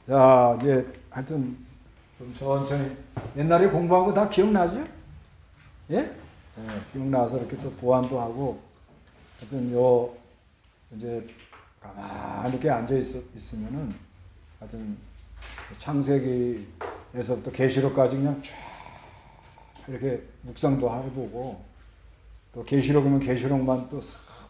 자, 이제 하여튼 좀 천천히 옛날에 공부한 거 다 기억나죠? 예? 예, 기억나서 이렇게 또 보완도 하고 하여튼 요 이제 가만히 이렇게 앉아 있으면은 하여튼 창세기에서부터 계시록까지 그냥 쫙 이렇게 묵상도 해보고 또 계시록이면 계시록만 또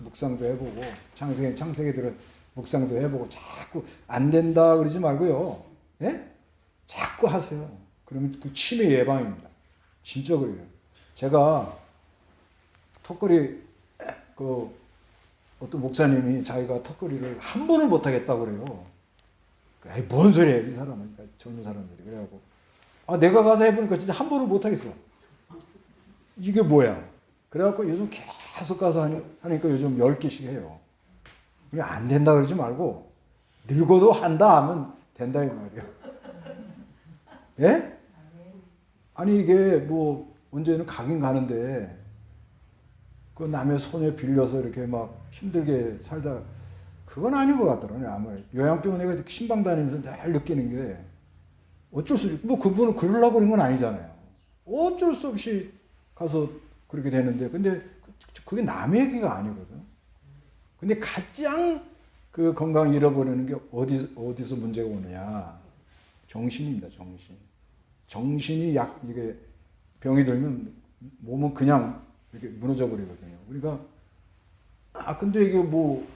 묵상도 해보고 창세기들은 묵상도 해보고 자꾸 안 된다 그러지 말고요. 예? 자꾸 하세요. 그러면 그 치매 예방입니다. 진짜 그래요. 제가 턱걸이 그 어떤 목사님이 자기가 턱걸이를 한 번을 못 하겠다고 그래요. 에이, 뭔 소리야 이 사람은. 그러니까 젊은 사람들이 그래갖고 내가 가서 해보니까 진짜 한 번을 못 하겠어. 이게 뭐야? 그래갖고 요즘 계속 가서 하니까 요즘 10개씩 해요. 안 된다 그러지 말고 늙어도 한다 하면 된다 이 말이에요. 예? 아니 이게 뭐 언제는 가긴 가는데 그 남의 손에 빌려서 이렇게 막 힘들게 살다 그건 아닌 것 같더라고요. 아마 요양병원 내가 신방 다니면서 늘 느끼는 게 어쩔 수 없이 뭐 그분은 그러려고 그런 건 아니잖아요. 어쩔 수 없이 가서 그렇게 되는데 근데 그게 남의 얘기가 아니거든. 근데 가장 그 건강 잃어버리는 게 어디서 문제가 오느냐? 정신입니다. 정신이 이게 병이 들면 몸은 그냥 이렇게 무너져 버리거든요. 그러니까 근데 이게 뭐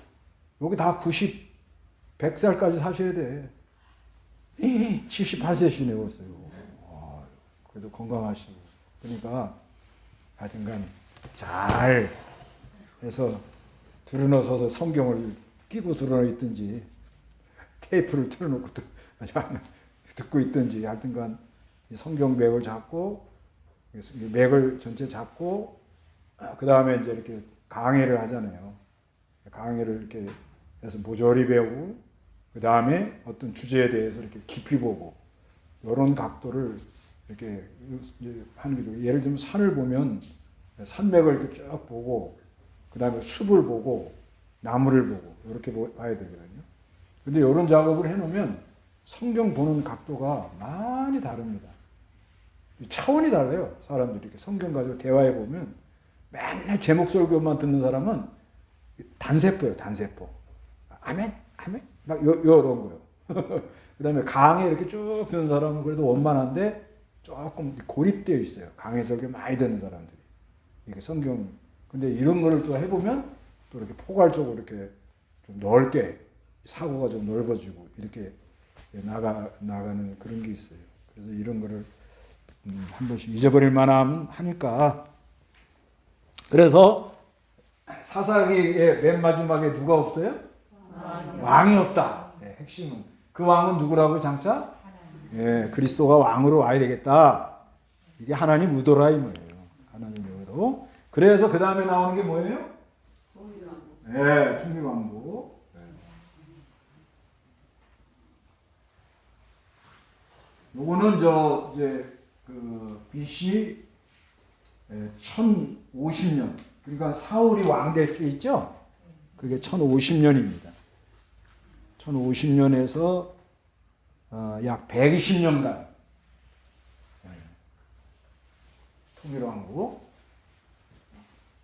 여기 다 90, 100살까지 사셔야 돼. 78세씩 내었어요. 그래도 건강하시고. 그러니까 하여튼간 잘 해서 드러나서서 성경을 끼고 드러나 있든지 테이프를 틀어놓고 듣고 있든지 하여튼간 성경 맥을 잡고 맥을 전체 잡고 그 다음에 이제 이렇게 강해를 하잖아요. 강해를 이렇게 해서 모조리 배우고 그 다음에 어떤 주제에 대해서 이렇게 깊이 보고 이런 각도를 이렇게 하는 거죠. 예를 들면 산을 보면 산맥을 이렇게 쭉 보고 그 다음에 숲을 보고 나무를 보고 이렇게 봐야 되거든요. 근데 이런 작업을 해놓으면 성경 보는 각도가 많이 다릅니다. 차원이 달라요. 사람들이 이렇게 성경 가지고 대화해 보면 맨날 제목 설교만 듣는 사람은 단세포예요. 단세포. 아멘, 아멘, 막 요런 거요. 그 다음에 강에 이렇게 쭉 듣는 사람은 그래도 원만한데 조금 고립되어 있어요. 강의 설교 많이 듣는 사람들이. 이게 성경. 근데 이런 거를 또 해보면 또 이렇게 포괄적으로 이렇게 좀 넓게 사고가 좀 넓어지고 이렇게 나가는 그런 게 있어요. 그래서 이런 거를 한 번씩 잊어버릴 만하면 하니까. 그래서 사사기의 맨 마지막에 누가 없어요? 왕이 없다. 네, 핵심은. 그 왕은 누구라고 장차? 예, 그리스도가 왕으로 와야 되겠다. 이게 하나님 의도라 이 말이에요. 하나님 의도. 그래서 그 다음에 나오는 게 뭐예요? 네, 통일왕국. 네. 요거는 이제 그 BC 1050년. 그러니까 사울이 왕 될 때 있죠? 그게 1050년입니다. 1050년에서 약 120년간 통일왕국.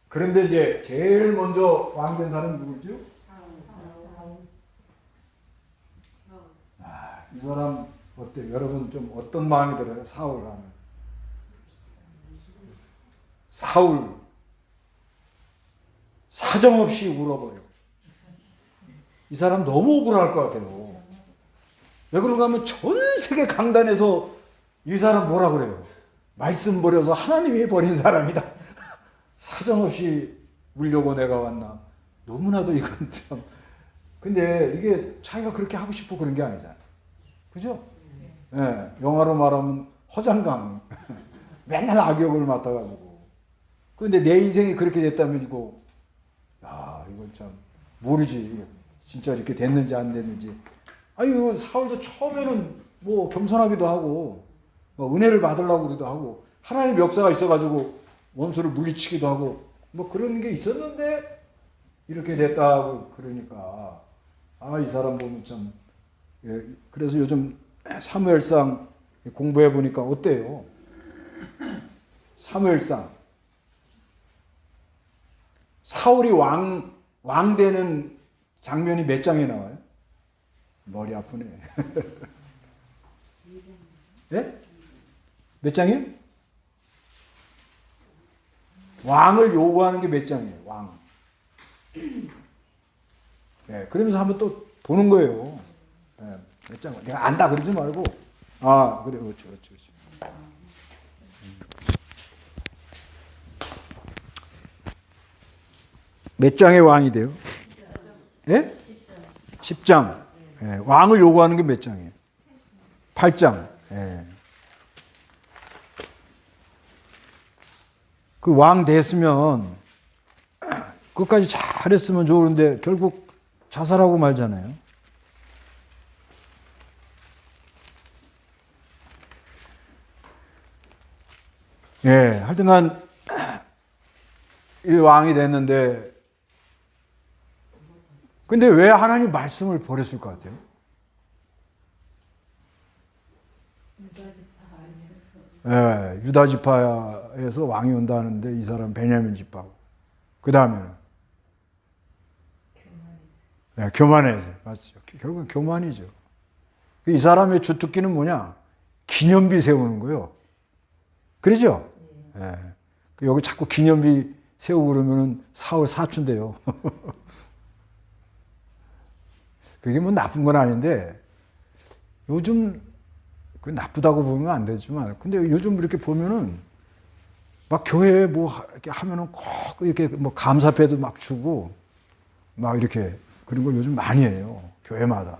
그런데 이제 제일 먼저 왕 된 사람은 누구죠? 이 사람 어때요? 여러분 좀 어떤 마음이 들어요? 사울 하면. 사울 사정없이 울어버려. 이 사람 너무 억울할 것 같아요. 왜 그런가 하면 전 세계 강단에서 이 사람 뭐라 그래요? 말씀 버려서 하나님이 버린 사람이다. 사정없이 울려고 내가 왔나. 너무나도 이건 참. 근데 이게 자기가 그렇게 하고 싶고 그런 게 아니잖아. 그죠? 예, 영화로 말하면 허장강. 맨날 악역을 맡아가지고. 근데 내 인생이 그렇게 됐다면 이건 참 모르지. 진짜 이렇게 됐는지 안 됐는지. 아유, 사울도 처음에는 뭐 겸손하기도 하고, 뭐 은혜를 받으려고 그러기도 하고, 하나님의 역사가 있어가지고 원수를 물리치기도 하고, 뭐 그런 게 있었는데, 이렇게 됐다고 그러니까, 이 사람 보면 참, 예, 그래서 요즘 사무엘상 공부해 보니까 어때요? 사무엘상 사울이 왕 되는 장면이 몇 장에 나와요? 머리 아프네. 예? 몇 장이요? 왕을 요구하는 게 몇 장이에요? 왕. 예, 그러면서 한번 또 보는 거예요. 예, 몇 장. 내가 안다 그러지 말고, 아, 그래, 그렇죠. 몇 장의 왕이 돼요? 예? 10장. 예, 왕을 요구하는 게 몇 장이에요? 8장. 예. 그 왕 됐으면 끝까지 잘했으면 좋은데 결국 자살하고 말잖아요. 예, 하여튼간 이 왕이 됐는데 근데 왜 하나님 말씀을 버렸을 것 같아요? 예, 유다 지파에서 왕이 온다는데 이 사람 베냐민 지파고 그 다음에는 교만해서 맞죠. 결국은 교만이죠. 이 사람의 주특기는 뭐냐? 기념비 세우는 거요. 그러죠? 예. 여기 자꾸 기념비 세우고 그러면은 사울 사춘 돼요. 그게 뭐 나쁜 건 아닌데 요즘 그 나쁘다고 보면 안 되지만 근데 요즘 이렇게 보면은 막 교회에 뭐 이렇게 하면은 꼭 이렇게 뭐 감사패도 막 주고 막 이렇게 그런 걸 요즘 많이 해요. 교회마다.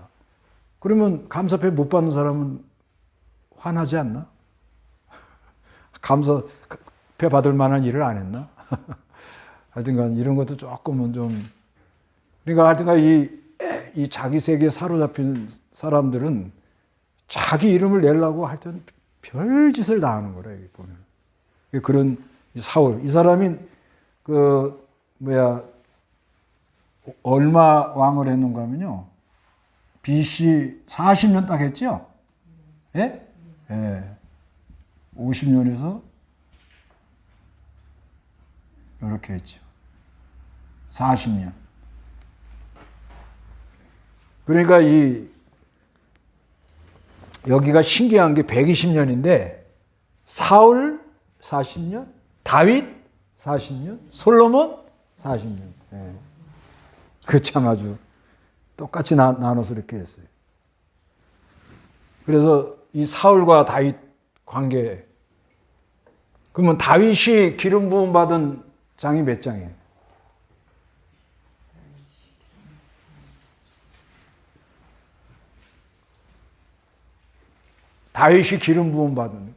그러면 감사패 못 받는 사람은 화나지 않나? 감사패 받을 만한 일을 안 했나? 하여튼간 이런 것도 조금은 좀 그러니까 하여튼간 이 자기 세계에 사로잡힌 사람들은 자기 이름을 내려고 할 때는 별짓을 다 하는 거래, 여기 보면. 그런 사울. 이 사람이 얼마 왕을 했는가 하면요. BC 40년 딱 했죠? 예? 예. 50년에서 이렇게 했죠. 40년. 그러니까 여기가 신기한 게 120년인데 사울 40년, 다윗 40년, 솔로몬 40년. 예. 그 참 아주 똑같이 나눠서 이렇게 했어요. 그래서 이 사울과 다윗 관계 그러면 다윗이 기름 부음 받은 장이 몇 장이에요? 다윗이 기름 부음 받은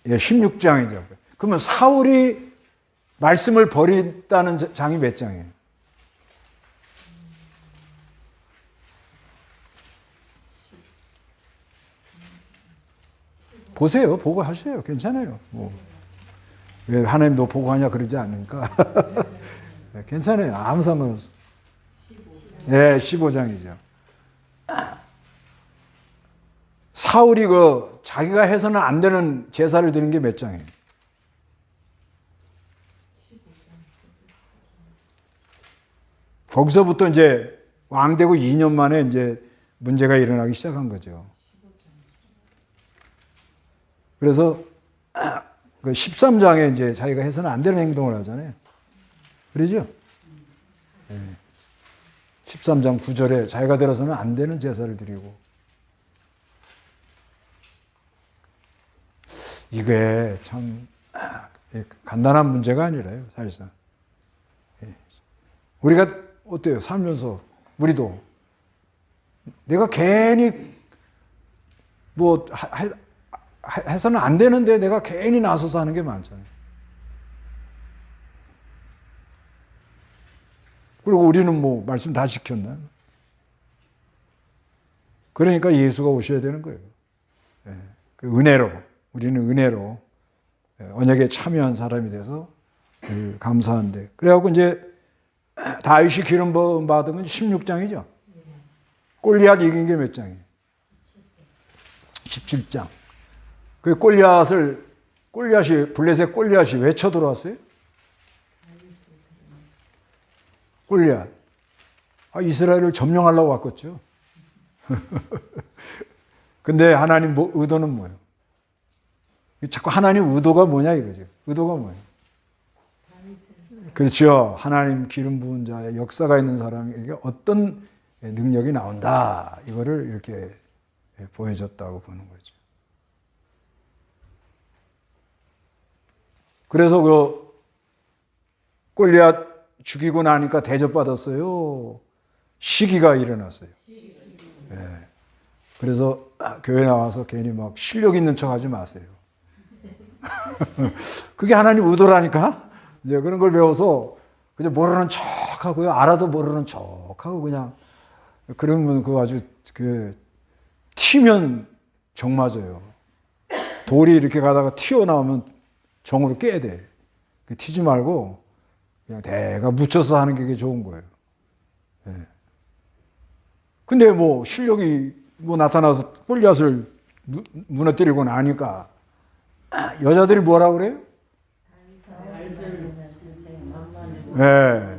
16장이죠. 그러면 사울이 말씀을 버린다는 장이 몇 장이에요? 보세요. 보고 하세요. 괜찮아요. 왜 하나님 너 보고 하냐 그러지 않으니까. 괜찮아요. 아무 상관없어요. 네, 15장이죠. 사울이 자기가 해서는 안 되는 제사를 드린 게 몇 장이에요? 거기서부터 이제 왕 되고 2년 만에 이제 문제가 일어나기 시작한 거죠. 그래서 그 13장에 이제 자기가 해서는 안 되는 행동을 하잖아요. 그러죠? 네. 13장 9절에 자기가 들어서는 안 되는 제사를 드리고 이게 참 간단한 문제가 아니라요. 사실상 우리가 어때요? 살면서 우리도 내가 괜히 뭐 해서는 안 되는데 내가 괜히 나서서 하는 게 많잖아요. 그리고 우리는 뭐 말씀 다 지켰나? 그러니까 예수가 오셔야 되는 거예요. 그 은혜로 우리는 은혜로 언약에 참여한 사람이 돼서 감사한데 그래갖고 이제 다윗이 기름 부음 받은 건 16장이죠. 골리앗 이긴 게 몇 장이에요? 17장. 그 골리앗이 블레셋 골리앗이 왜 쳐들어왔어요? 골리앗. 이스라엘을 점령하려고 왔겠죠. 근데 하나님 의도는 뭐예요? 자꾸 하나님 의도가 뭐냐 이거죠. 의도가 뭐예요? 그렇죠. 하나님 기름 부은 자의 역사가 있는 사람에게 어떤 능력이 나온다. 이거를 이렇게 보여줬다고 보는 거죠. 그래서 그 골리앗 죽이고 나니까 대접받았어요. 시기가 일어났어요. 네. 그래서 교회 나와서 괜히 막 실력 있는 척 하지 마세요. 그게 하나님 의도라니까. 이제 그런 걸 배워서 그냥 모르는 척하고요. 알아도 모르는 척하고 그냥 그러면 그 아주 그 튀면 정 맞아요. 돌이 이렇게 가다가 튀어나오면 정으로 깨야 돼. 튀지 말고 그냥 내가 묻혀서 하는 게 그게 좋은 거예요. 네. 근데 뭐 실력이 뭐 나타나서 골리앗을 무너뜨리고 나니까 여자들이 뭐라 그래요? 예.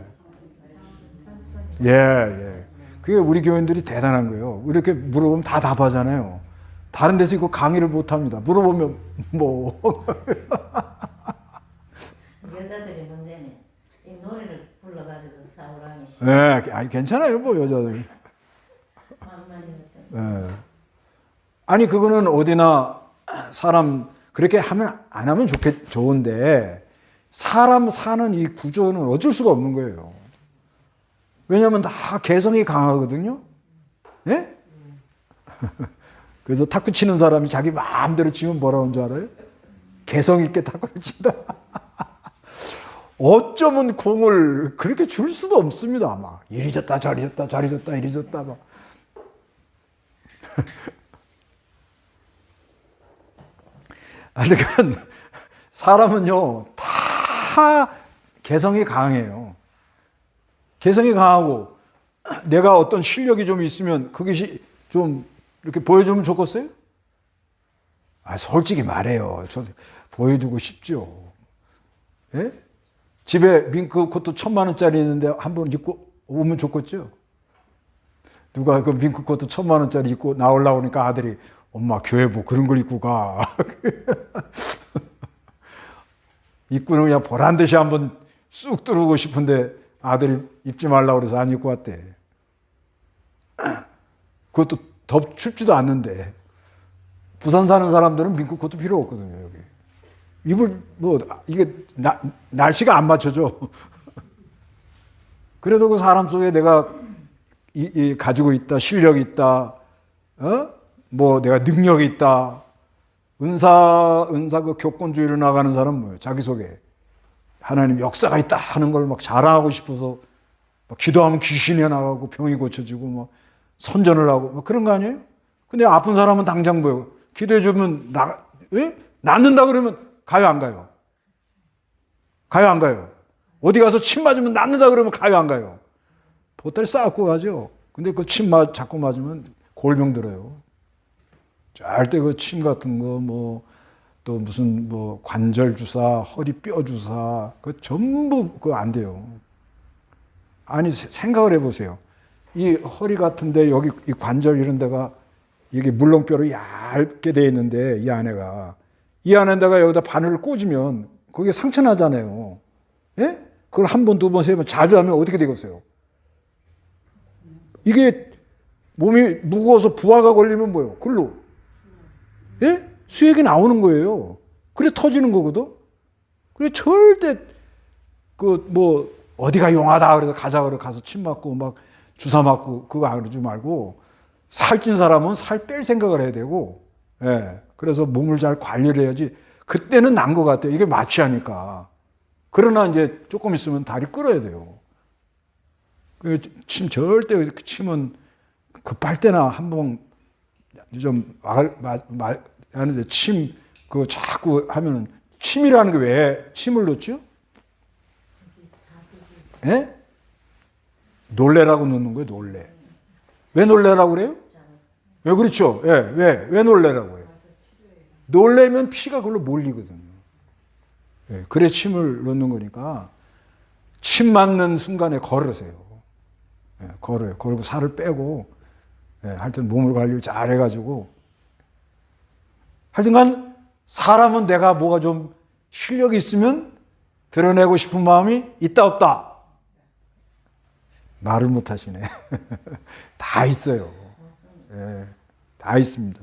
예, 예. 그게 우리 교인들이 대단한 거예요. 이렇게 물어보면 다 답하잖아요. 다른 데서 이거 강의를 못 합니다. 물어보면 뭐. 여자들이 문제는 이 노래를 불러가지고 사우랑이 예, 아니 괜찮아요, 뭐 여자들. 예. 아니 그거는 어디나 사람 그렇게 하면 안 하면 좋은데 사람 사는 이 구조는 어쩔 수가 없는 거예요. 왜냐하면 다 개성이 강하거든요. 예? 그래서 탁구 치는 사람이 자기 마음대로 치면 뭐라는 줄 알아요? 개성 있게 탁구를 친다. 어쩌면 공을 그렇게 줄 수도 없습니다. 막 이리 졌다 저리 졌다 저리 졌다 이리 졌다 막. 그러니까 사람은요 다 개성이 강해요. 개성이 강하고 내가 어떤 실력이 좀 있으면 그것이 좀 이렇게 보여주면 좋겠어요? 솔직히 말해요. 저 보여주고 싶죠. 예? 집에 밍크코트 1,000만 원짜리 있는데 한번 입고 오면 좋겠죠? 누가 그 밍크코트 1,000만 원짜리 입고 나오려고 하니까 아들이 엄마 교회 뭐 그런 걸 입고 가. 입고는 그냥 보란 듯이 한번 쑥 들어오고 싶은데 아들이 입지 말라고 그래서 안 입고 왔대. 그것도 춥지도 않는데. 부산 사는 사람들은 밍크코트 필요 없거든요, 여기. 입을, 이게, 날씨가 안 맞춰져. 그래도 그 사람 속에 내가 가지고 있다, 실력이 있다, 내가 능력이 있다. 은사 그 교권주의로 나가는 사람은 뭐예요? 자기 속에. 하나님 역사가 있다 하는 걸 막 자랑하고 싶어서 막 기도하면 귀신이 나가고 병이 고쳐지고 막 선전을 하고 막 그런 거 아니에요? 근데 아픈 사람은 당장 뭐예요? 기도해주면 낫는다 그러면 가요 안 가요? 가요 안 가요? 어디 가서 침 맞으면 낫는다 그러면 가요 안 가요? 보따리 싸갖고 가죠. 근데 그 침 자꾸 맞으면 골병 들어요. 절대 그 침 같은 거 또 무슨 관절 주사, 허리 뼈 주사, 그 전부 그거 안 돼요. 아니 생각을 해보세요. 이 허리 같은데 여기 이 관절 이런 데가 이게 물렁뼈로 얇게 돼 있는데 이 안에다가 여기다 바늘을 꽂으면 거기에 상처 나잖아요. 예? 그걸 한 번, 두 번, 세 번 자주 하면 어떻게 되겠어요? 이게 몸이 무거워서 부하가 걸리면 뭐예요? 글로. 예? 수액이 나오는 거예요. 그래 터지는 거거든. 그래 절대 어디가 용하다 그래서 가자 그래 가서 침 맞고 막 주사 맞고 그거 안 그러지 말고 살찐 사람은 살 뺄 생각을 해야 되고, 예. 그래서 몸을 잘 관리를 해야지. 그때는 난 것 같아요. 이게 마취하니까. 그러나 이제 조금 있으면 다리 끌어야 돼요. 침 절대 그 침은 급할 때나 한번 좀 하는데 침 그거 자꾸 하면은 침이라는 게 왜 침을 넣죠? 예? 놀래라고 넣는 거예요. 놀래. 왜 놀래라고 그래요? 왜 그렇죠? 예, 왜 놀래라고 그래요? 놀래면 피가 그걸로 몰리거든요. 예, 그래 침을 넣는 거니까 침 맞는 순간에 걸으세요. 예, 걸어요. 걸고 살을 빼고 예, 하여튼 몸을 관리 잘 해가지고 하여튼간 사람은 내가 뭐가 좀 실력이 있으면 드러내고 싶은 마음이 있다 없다? 말을 못 하시네. 다 있어요. 예, 다 있습니다.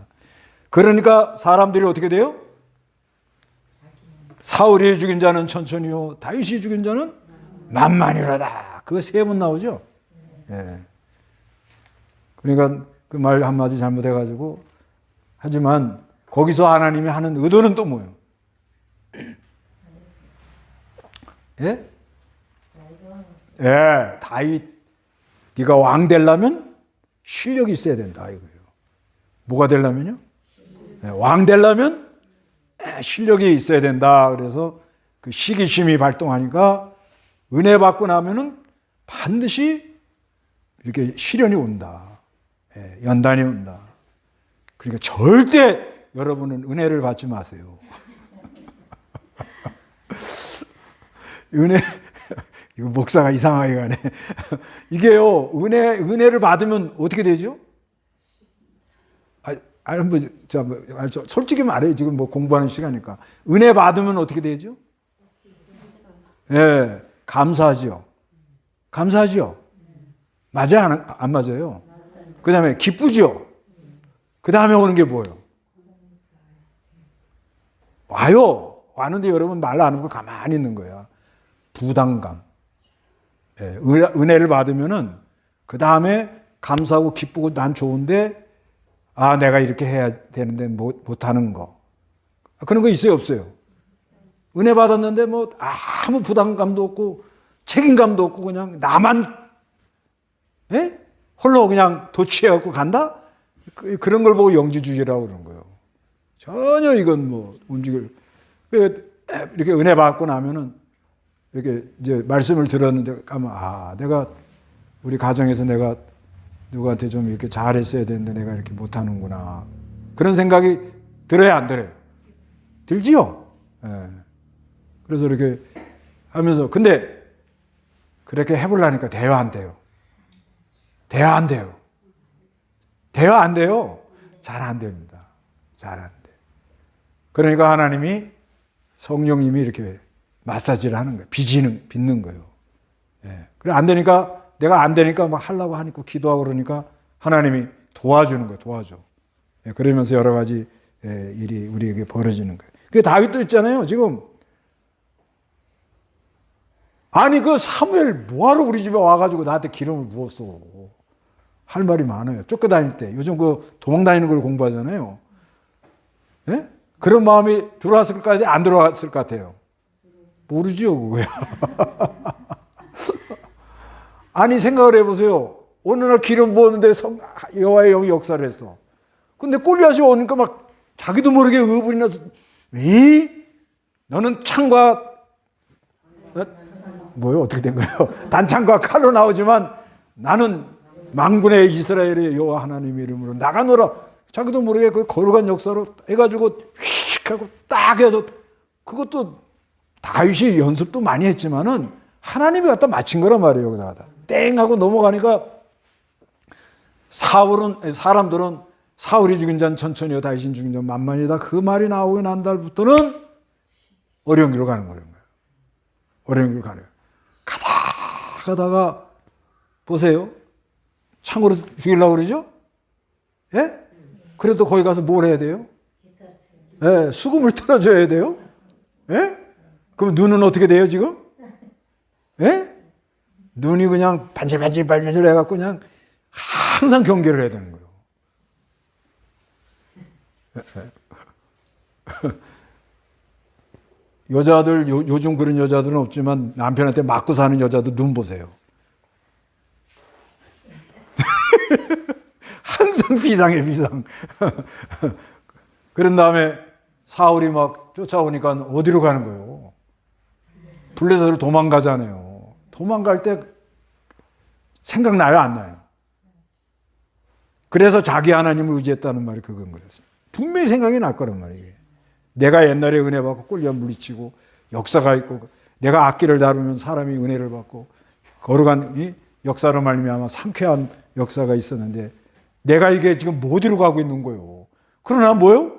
그러니까 사람들이 어떻게 돼요? 사울이 죽인 자는 천천히요, 다윗이 죽인 자는 만만이로다. 그거 세 번 나오죠. 예. 그러니까 그 말 한마디 잘못해가지고 하지만 거기서 하나님이 하는 의도는 또 뭐예요? 예? 예, 다윗 네가 왕 되려면 실력이 있어야 된다 이거예요. 뭐가 되려면요? 예, 왕 되려면 실력이 있어야 된다. 그래서 그 시기심이 발동하니까 은혜 받고 나면은 반드시 이렇게 시련이 온다. 예, 연단이 온다. 그러니까 절대 여러분은 은혜를 받지 마세요. 은혜, 이거 목사가 이상하게 가네. 이게요, 은혜를 받으면 어떻게 되죠? 솔직히 말해요. 지금 뭐 공부하는 시간이니까. 은혜 받으면 어떻게 되죠? 예, 감사하죠. 감사하죠. 맞아요? 안 맞아요? 그 다음에 기쁘죠? 그 다음에 오는 게 뭐예요? 와요. 와는데 여러분 말 안 하고 가만히 있는 거야. 부담감. 예, 은혜를 받으면은 그 다음에 감사하고 기쁘고 난 좋은데 아 내가 이렇게 해야 되는데 못하는 거. 그런 거 있어요 없어요? 은혜 받았는데 뭐 아무 부담감도 없고 책임감도 없고 그냥 나만 예? 홀로 그냥 도취해갖고 간다? 그런 걸 보고 영지주의라고 그러는 거예요. 전혀 이건 뭐 움직일 이렇게 은혜 받고 나면은 이렇게 이제 말씀을 들었는데 가면 아 내가 우리 가정에서 내가 누구한테 좀 이렇게 잘했어야 되는데 내가 이렇게 못하는구나 그런 생각이 들어야 안 들어요? 들지요? 예. 그래서 이렇게 하면서 근데 그렇게 해보려니까 대화 안 돼요. 대화 안 돼요. 대화 안 돼요. 잘 안 됩니다. 잘 안 돼. 그러니까 하나님이 성령님이 이렇게 마사지를 하는 거예요. 빚는 거예요. 예. 그래 안 되니까 내가 안 되니까 막 하려고 하니까 기도하고 그러니까 하나님이 도와주는 거예요. 도와줘. 예. 그러면서 여러 가지 일이 우리에게 벌어지는 거예요. 그 다윗도 있잖아요. 지금 아니 그 사무엘 뭐하러 우리 집에 와가지고 나한테 기름을 부었어. 할 말이 많아요. 쫓겨다닐 때 요즘 그 도망다니는 걸 공부하잖아요. 예? 그런 마음이 들어왔을 것 같아요? 안 들어왔을 것 같아요? 모르지요, 그거야. 아니, 생각을 해보세요. 어느 날 기름 부었는데 여호와의 영이 역사를 했어. 근데 골리앗이 오니까 막 자기도 모르게 의분이 나서, 이? 너는 창과, 뭐요? 어떻게 된 거예요? 단창과 칼로 나오지만 나는 만군의 이스라엘의 여호와 하나님의 이름으로 나가노라. 자기도 모르게 그 거룩한 역사로 해가지고 휙 하고 딱 해서 그것도 다윗이 연습도 많이 했지만은 하나님이 갖다 마친 거란 말이에요. 그다가 땡 하고 넘어가니까 사람들은 사울이 죽인 자는 천천히요 다윗이 죽인 자는 만만이다. 그 말이 나오고 난 달부터는 어려운 길로 가는 거예요. 어려운 길로 가는 거예요. 가다가 보세요. 창으로 죽이려고 그러죠? 예? 그래도 거기 가서 뭘 해야 돼요? 예, 수금을 틀어줘야 돼요? 예? 그럼 눈은 어떻게 돼요, 지금? 예? 눈이 그냥 반질반질 해갖고 그냥 항상 경계를 해야 되는 거예요. 여자들, 요즘 그런 여자들은 없지만 남편한테 맞고 사는 여자도 눈 보세요. 항상 비상해, 비상. 그런 다음에 사울이 막 쫓아오니까 어디로 가는 거예요? 블레셋으로 도망가잖아요. 도망갈 때 생각나요, 안 나요? 그래서 자기 하나님을 의지했다는 말이 그건 거였어요. 분명히 생각이 날 거란 말이에요. 내가 옛날에 은혜 받고 꿀려 물리치고 역사가 있고 내가 악기를 다루면 사람이 은혜를 받고 거룩한 이 역사로 말미암아 상쾌한 역사가 있었는데 내가 이게 지금 못 이루고 있는 거예요. 그러나 뭐요?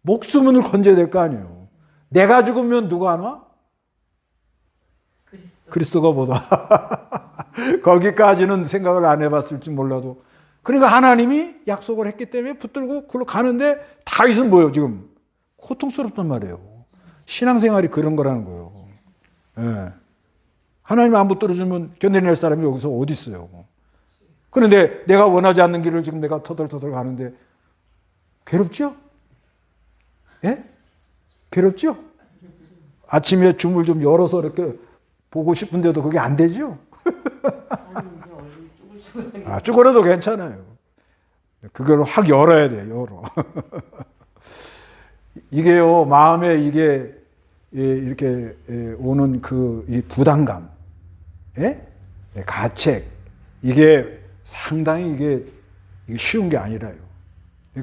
목숨을 건져야 될 거 아니에요. 내가 죽으면 누가 안 와? 그리스도가 보다. 거기까지는 생각을 안 해봤을지 몰라도 그러니까 하나님이 약속을 했기 때문에 붙들고 그걸로 가는데 다윗은 뭐예요 지금? 고통스럽단 말이에요. 신앙생활이 그런 거라는 거예요. 예. 하나님 안 붙들어주면 견뎌낼 사람이 여기서 어디 있어요. 그런데 내가 원하지 않는 길을 지금 내가 터덜터덜 가는데 괴롭죠? 예? 괴롭죠? 아침에 줌을 좀 열어서 이렇게 보고 싶은데도 그게 안 되죠? 아, 쭈그려도 괜찮아요. 그걸 확 열어야 돼요, 열어. 이게요, 마음에 이게 이렇게 오는 이 부담감, 예? 가책, 이게 상당히 이게 쉬운 게 아니라요.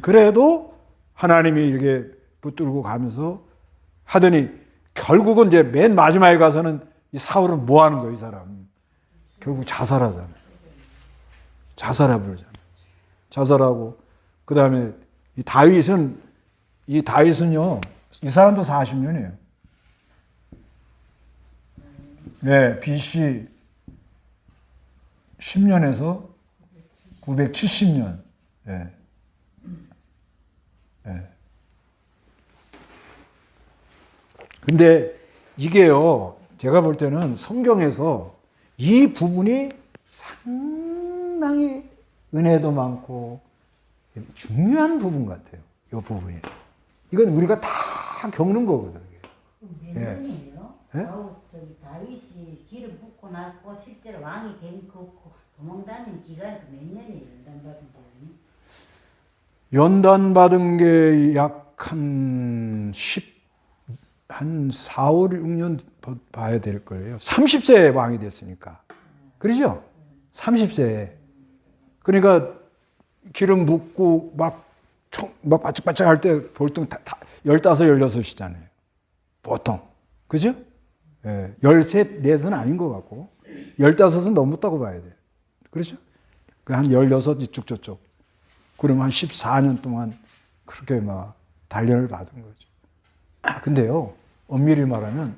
그래도 하나님이 이렇게 붙들고 가면서 하더니 결국은 이제 맨 마지막에 가서는 이 사울은 뭐 하는 거예요, 이 사람? 결국 자살하잖아요. 자살해버리잖아요. 자살하고, 그 다음에 이 다윗은요, 이 사람도 40년이에요. 네, BC 10년에서 970년. 네. 네. 근데 이게요, 제가 볼 때는 성경에서 이 부분이 상당히 은혜도 많고 중요한 부분 같아요. 이 부분이. 이건 우리가 다 겪는 거거든요. 몇 년이에요? 예? 다윗이 길을 묻고 나고 실제로 왕이 된 그 도망다닌 기간이 몇 년이에요? 연단 받은 게 약 한 4, 5, 6년 봐야 될 거예요. 30세에 왕이 됐으니까. 그러죠? 30세에. 그러니까 기름 붓고 막 바짝바짝 할 때 보통 15, 16이잖아요. 보통. 그죠? 예, 13, 4은 아닌 것 같고 15은 넘었다고 봐야 돼요. 그렇죠? 한 16 이쪽 저쪽. 그러면 한 14년 동안 그렇게 막 단련을 받은 거죠. 근데요, 엄밀히 말하면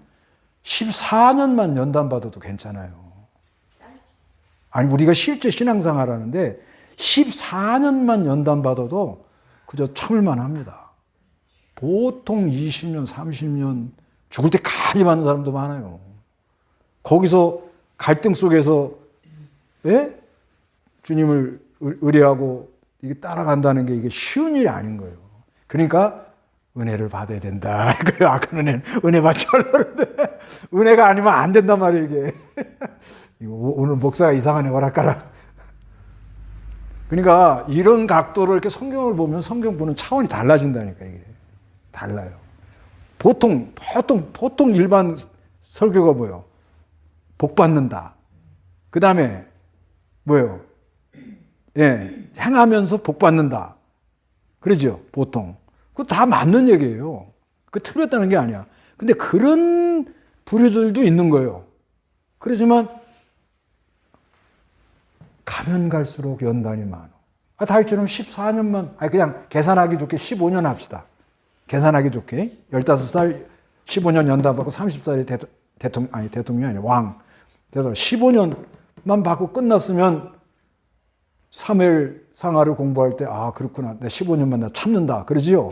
14년만 연단받아도 괜찮아요. 아니, 우리가 실제 신앙생활 하는데 14년만 연단받아도 그저 참을만 합니다. 보통 20년, 30년 죽을 때까지 받는 사람도 많아요. 거기서 갈등 속에서 예? 주님을 의뢰하고 이게 따라간다는 게 이게 쉬운 일이 아닌 거예요. 그러니까 은혜를 받아야 된다. 아까는 은혜 받지 말라는데 은혜가 아니면 안 된단 말이에요, 이게. 오늘 목사가 이상한 허락가라. 그러니까 이런 각도로 이렇게 성경을 보면 성경 보는 차원이 달라진다니까, 이게. 달라요. 보통 일반 설교가 뭐예요? 복 받는다. 그 다음에 뭐예요? 예, 행하면서 복 받는다. 그러죠, 보통. 그거 다 맞는 얘기예요. 그 틀렸다는 게 아니야. 근데 그런 부류들도 있는 거예요. 그렇지만 가면 갈수록 연단이 많아. 다윗처럼 14년만, 그냥 계산하기 좋게 15년 합시다. 계산하기 좋게. 15살, 15년 연단받고 30살에 대통령이 아니라 왕. 그래서 15년만 받고 끝났으면 사무엘 상하를 공부할 때, 아, 그렇구나. 내 15년만 나 참는다. 그러지요?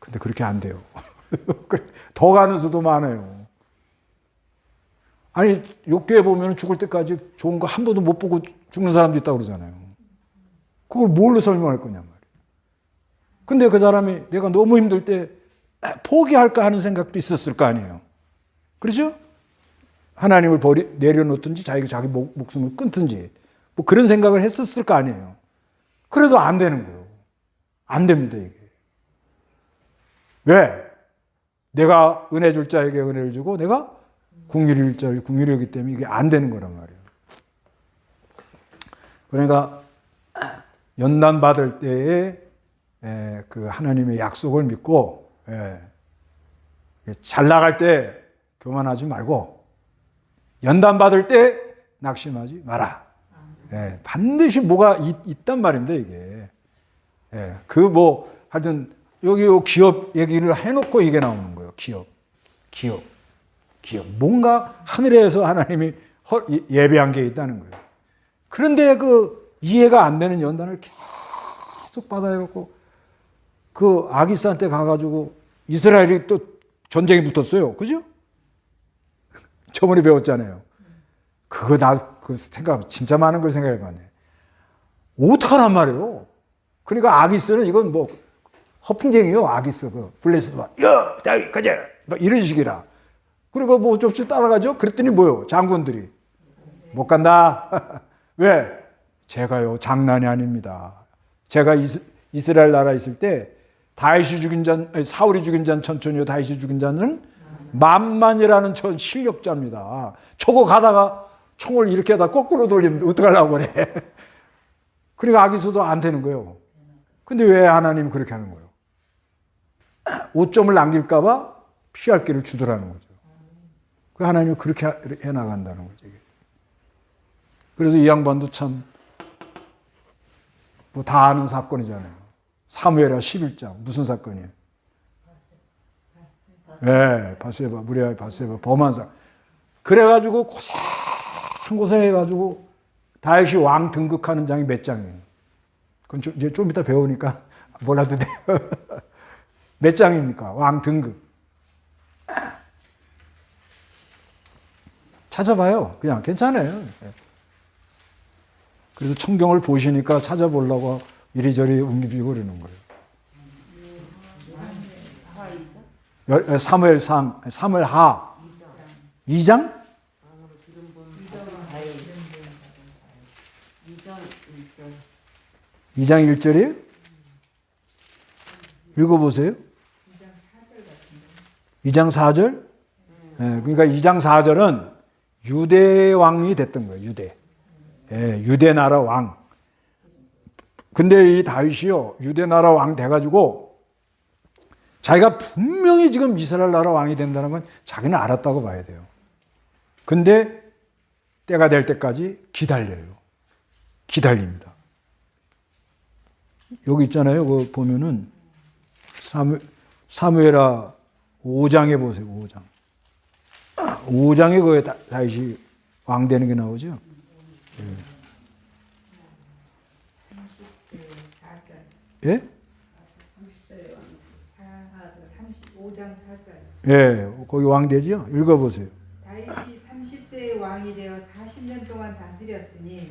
근데 그렇게 안 돼요. 더 가는 수도 많아요. 아니, 욕교에 보면 죽을 때까지 좋은 거 한 번도 못 보고 죽는 사람도 있다고 그러잖아요. 그걸 뭘로 설명할 거냐 말이에요. 근데 그 사람이 내가 너무 힘들 때 포기할까 하는 생각도 있었을 거 아니에요. 그렇죠? 하나님을 내려놓든지 자기 목숨을 끊든지 뭐 그런 생각을 했었을 거 아니에요. 그래도 안 되는 거예요. 안 됩니다, 이게. 왜? 내가 은혜 줄 자에게 은혜를 주고 내가 긍휼히 줄 자에게 긍휼히 하기 때문에 이게 안 되는 거란 말이에요. 그러니까 연단 받을 때에 그 하나님의 약속을 믿고 잘 나갈 때 교만하지 말고 연단 받을 때 낙심하지 마라. 반드시 뭐가 있단 말입니다, 이게. 그 뭐 하여튼 여기 기업 얘기를 해놓고 이게 나오는 거예요. 기업. 뭔가 하늘에서 하나님이 예배한 게 있다는 거예요. 그런데 그 이해가 안 되는 연단을 계속 받아갖고 그 아기스한테 가가지고 이스라엘이 또 전쟁이 붙었어요. 그죠? 저번에 배웠잖아요. 그거 그 생각, 진짜 많은 걸 생각해봤네. 어떡하란 말이에요. 그러니까 아기스는 이건 뭐 허풍쟁이요. 아기스, 블레스도 막, 야, 다윗, 가자. 막 이런 식이라. 그리고 뭐 어쩔 따라가죠? 그랬더니 뭐요? 장군들이. 못 간다. 왜? 제가요, 장난이 아닙니다. 제가 이스라엘 나라 있을 때 다윗이 죽인 자, 사울이 죽인 자는 천천히요, 다윗이 죽인 자는 만만이라는 전 실력자입니다. 저거 가다가 총을 이렇게 하다 거꾸로 돌리면 어떡하려고 그래. 그러니까 아기수도 안 되는 거예요. 근데 왜 하나님 그렇게 하는 거예요? 5점을 남길까봐 피할 길을 주더라는 거죠. 그 하나님은 그렇게 해나간다는 거죠. 그래서 이 양반도 참, 뭐 다 아는 사건이잖아요. 사무엘하 11장. 무슨 사건이에요? 네, 바세바, 무리아의 바세바, 범한 사. 그래가지고 고생해가지고 다윗이 왕 등극하는 장이 몇 장이에요? 그건 이제 좀 이따 배우니까 몰라도 돼요. 몇 장입니까? 왕 등극. 찾아봐요. 그냥 괜찮아요. 그래서 청경을 보시니까 찾아보려고 이리저리 옮기고 그러는 거예요. 사무엘하 2장? 2장 1절이에요? 읽어보세요. 2장 4절? 그러니까 2장 4절은 유대 왕이 됐던 거예요. 유대 나라 왕. 근데 이 다윗이요, 유대 나라 왕 돼가지고 자기가 분명히 지금 이스라엘 나라 왕이 된다는 건 자기는 알았다고 봐야 돼요. 근데 때가 될 때까지 기다립니다. 여기 있잖아요. 그 보면은 사무엘하 5장에 보세요. 5장에 그 다윗이 왕 되는 게 나오죠. 30세 4절. 예? 35장 4절. 예, 거기 왕 되죠? 읽어보세요. 다윗이 30세의 왕이 되어 40년 동안 다스렸으니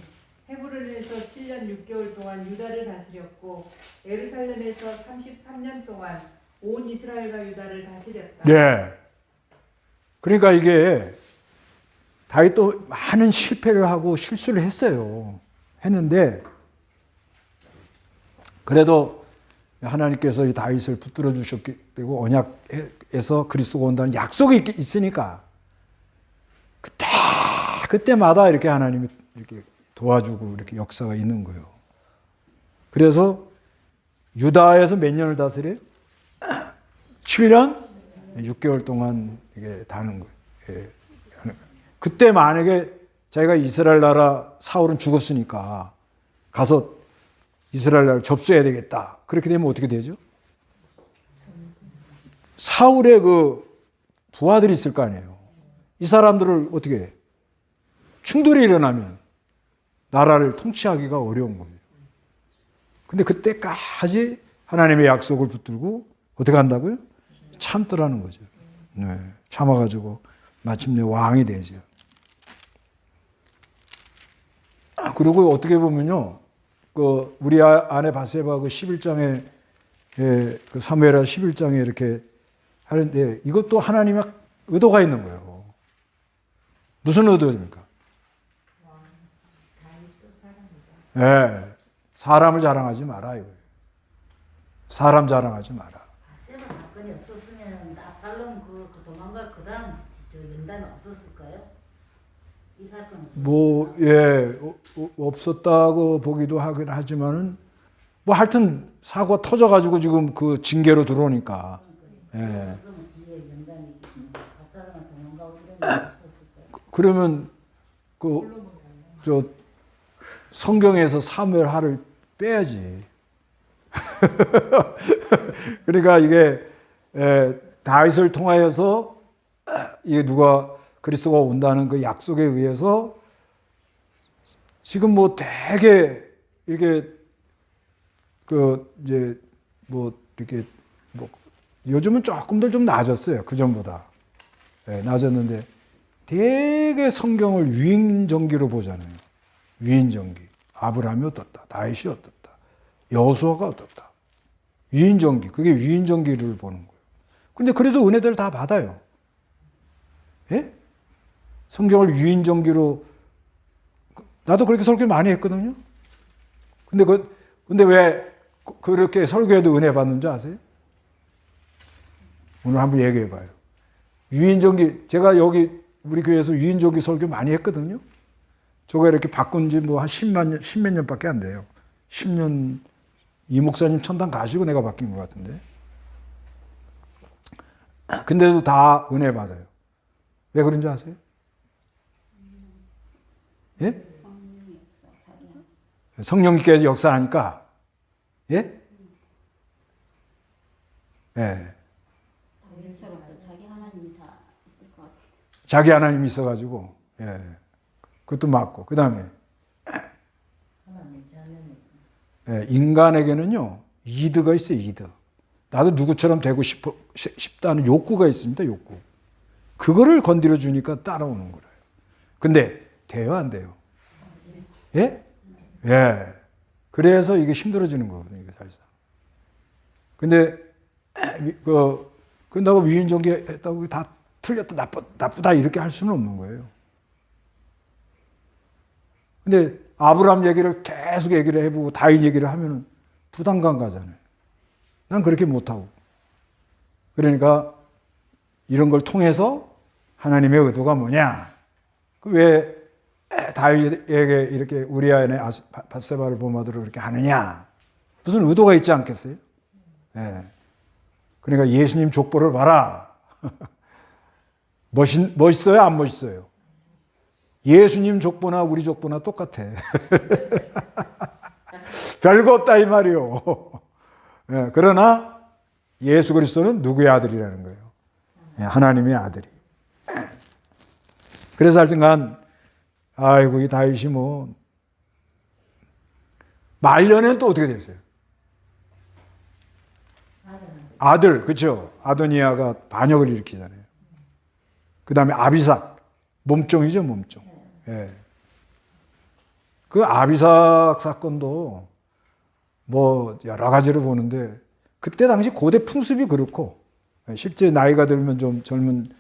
헤브론에서 7년 6개월 동안 유다를 다스렸고 예루살렘에서 33년 동안 온 이스라엘과 유다를 다스렸다. 예. 그러니까 이게 다윗도 많은 실패를 하고 실수를 했는데 그래도 하나님께서 이 다윗을 붙들어 주셨기 때문에 언약에서 그리스도가 온다는 약속이 있으니까 그때마다 이렇게 하나님이 이렇게 도와주고 이렇게 역사가 있는 거예요. 그래서 유다에서 몇 년을 다스려요? 7년 6개월 동안 이게 다는 거예요. 그때 만약에 자기가 이스라엘 나라 사울은 죽었으니까 가서 이스라엘 나라를 접수해야 되겠다. 그렇게 되면 어떻게 되죠? 사울의 그 부하들이 있을 거 아니에요. 이 사람들을 어떻게 해? 충돌이 일어나면 나라를 통치하기가 어려운 거예요. 근데 그때까지 하나님의 약속을 붙들고 어떻게 한다고요? 참더라는 거죠. 네, 참아가지고 마침내 왕이 되죠. 그리고 어떻게 보면요, 그 우리 아내 바세바 그 11장에 그 사무엘하 11장에 이렇게 하는데 이것도 하나님의 의도가 있는 거예요. 무슨 의도입니까? 네, 사람을 자랑하지 마라 이거예요. 사람 자랑하지 마라. 바세바 사건이 없었으면 압살롬 그 도망갈 그다음 연단은 없었을까요? 이 사건은 뭐, 예, 없었다고 보기도 하긴 하지만은, 뭐 하여튼 사고가 터져가지고 지금 그 징계로 들어오니까. 예. 그러면 뒤에 연단이 박사람한테 도망가고 이런 게 없었을 거예요. 그러면 저 성경에서 사무엘하를 빼야지. 그러니까 이게 다윗을 통하여서 이게 누가 그리스도가 온다는 그 약속에 의해서 지금 뭐 되게 이렇게 그 이제 뭐 이렇게 뭐 요즘은 조금들 좀 나아졌어요. 그 전보다 나아졌는데 되게 성경을 위인전기로 보잖아요. 위인전기. 아브라함이 어떻다. 다윗이 어떻다. 여호수아가 어떻다. 위인전기. 그게 위인전기를 보는 거예요. 근데 그래도 은혜들 다 받아요. 예? 성경을 위인전기로 나도 그렇게 설교 많이 했거든요. 근데 왜 그렇게 설교해도 은혜 받는 줄 아세요? 오늘 한번 얘기해 봐요. 위인전기 제가 여기 우리 교회에서 위인전기 설교 많이 했거든요. 저거 이렇게 바꾼 지 뭐 한 10몇 년밖에 안 돼요. 10년 이 목사님 천당 가시고 내가 바뀐 것 같은데. 근데도 다 은혜 받아요. 왜 그런 줄 아세요? 예? 성령께서 역사하니까. 예? 예. 다윗처럼 또 자기 하나님이 다 있을 것 같아요. 자기 하나님이 있어가지고. 예. 그것도 맞고. 그 다음에. 하나님 자녀는 예, 인간에게는요, 이드가 있어요, 이드. 나도 누구처럼 되고 싶다는 욕구가 있습니다, 욕구. 그거를 건드려 주니까 따라오는 거예요. 근데 돼요, 안 돼요? 예? 예. 그래서 이게 힘들어지는 거거든요, 이게 사실상. 근데, 그런다고 위인전기 했다고 다 틀렸다, 나쁘다, 이렇게 할 수는 없는 거예요. 근데 아브라함 얘기를 계속 얘기를 해보고 다윗 얘기를 하면은 부담감 가잖아요. 난 그렇게 못하고. 그러니까 이런 걸 통해서 하나님의 의도가 뭐냐? 왜 다윗에게 이렇게 우리아의 밧세바를 범하도록 이렇게 하느냐? 무슨 의도가 있지 않겠어요? 예. 그러니까 예수님 족보를 봐라. 멋있어요? 안 멋있어요? 예수님 족보나 우리 족보나 똑같아. 별거 없다 이 말이요. 예, 그러나 예수 그리스도는 누구의 아들이라는 거예요? 예, 하나님의 아들이. 그래서 하여튼간 아이고 이 다윗이 뭐 말년에는 또 어떻게 됐어요? 아들, 그렇죠? 아도니아가 반역을 일으키잖아요. 그 다음에 아비삭, 몸종이죠, 몸종. 예. 그 아비삭 사건도 뭐 여러 가지로 보는데 그때 당시 고대 풍습이 그렇고 실제 나이가 들면 좀 젊은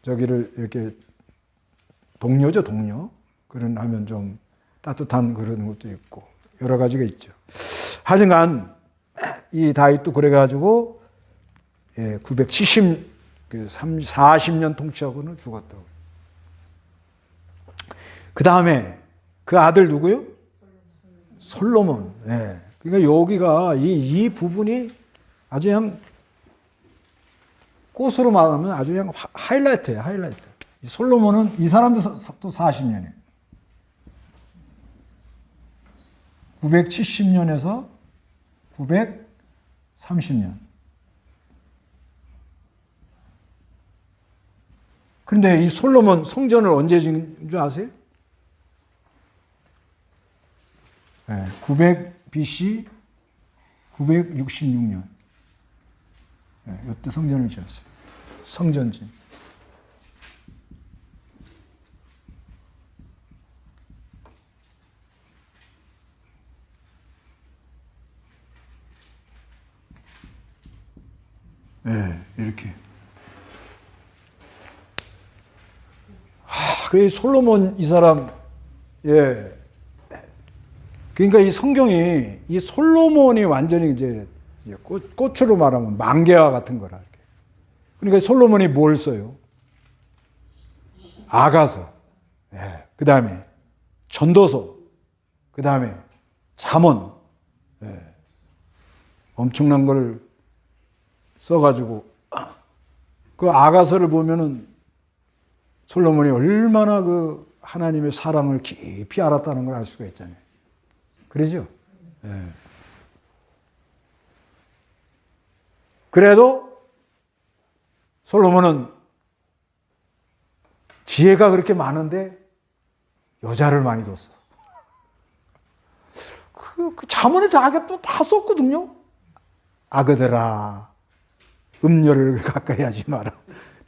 저기를 이렇게 동료죠, 동료. 그런 하면 좀 따뜻한 그런 것도 있고 여러 가지가 있죠. 하여튼간 이 다윗도 그래가지고 40년 통치하고는 죽었다고. 그 다음에 그 아들 누구요? 솔로몬. 네. 그러니까 여기가 이 부분이 아주 그냥 꽃으로 말하면 아주 그냥 하이라이트예요. 하이라이트. 이 솔로몬은 이 사람도 또 40년이에요. 970년에서 930년. 그런데 이 솔로몬 성전을 언제 지은 줄 아세요? 900 BC 966년. 이때 성전을 지었어요. 성전진. 이렇게. 그 솔로몬 이 사람, 그러니까 이 성경이 이 솔로몬이 완전히 이제 꽃으로 말하면 만개와 같은 거라. 그러니까 솔로몬이 뭘 써요? 아가서. 그 다음에 전도서, 그 다음에 잠언, 엄청난 걸 써가지고 그 아가서를 보면은 솔로몬이 얼마나 그 하나님의 사랑을 깊이 알았다는 걸 알 수가 있잖아요. 그러죠? 그래도 솔로몬은 지혜가 그렇게 많은데 여자를 많이 뒀어. 그 잠언에 다 썼거든요. 아그들아, 음녀를 가까이 하지 마라.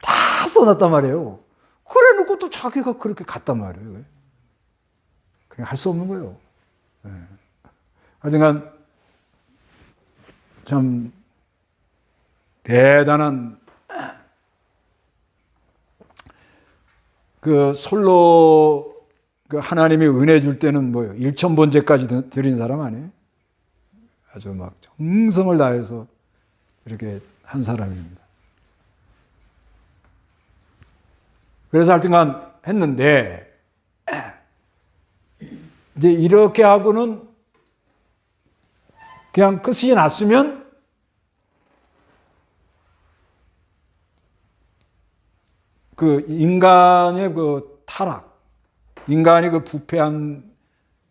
다 써놨단 말이에요. 그래 놓고 또 자기가 그렇게 갔단 말이에요. 그냥 할 수 없는 거예요. 하여튼간 참 대단한 그 솔로 그 하나님이 은혜 줄 때는 뭐예요? 일천번제까지 드린 사람 아니에요? 아주 막 정성을 다해서 이렇게 한 사람입니다. 그래서 하여튼간 했는데 이제 이렇게 하고는 그냥 끝이 났으면 그 인간의 그 타락, 인간이 그 부패한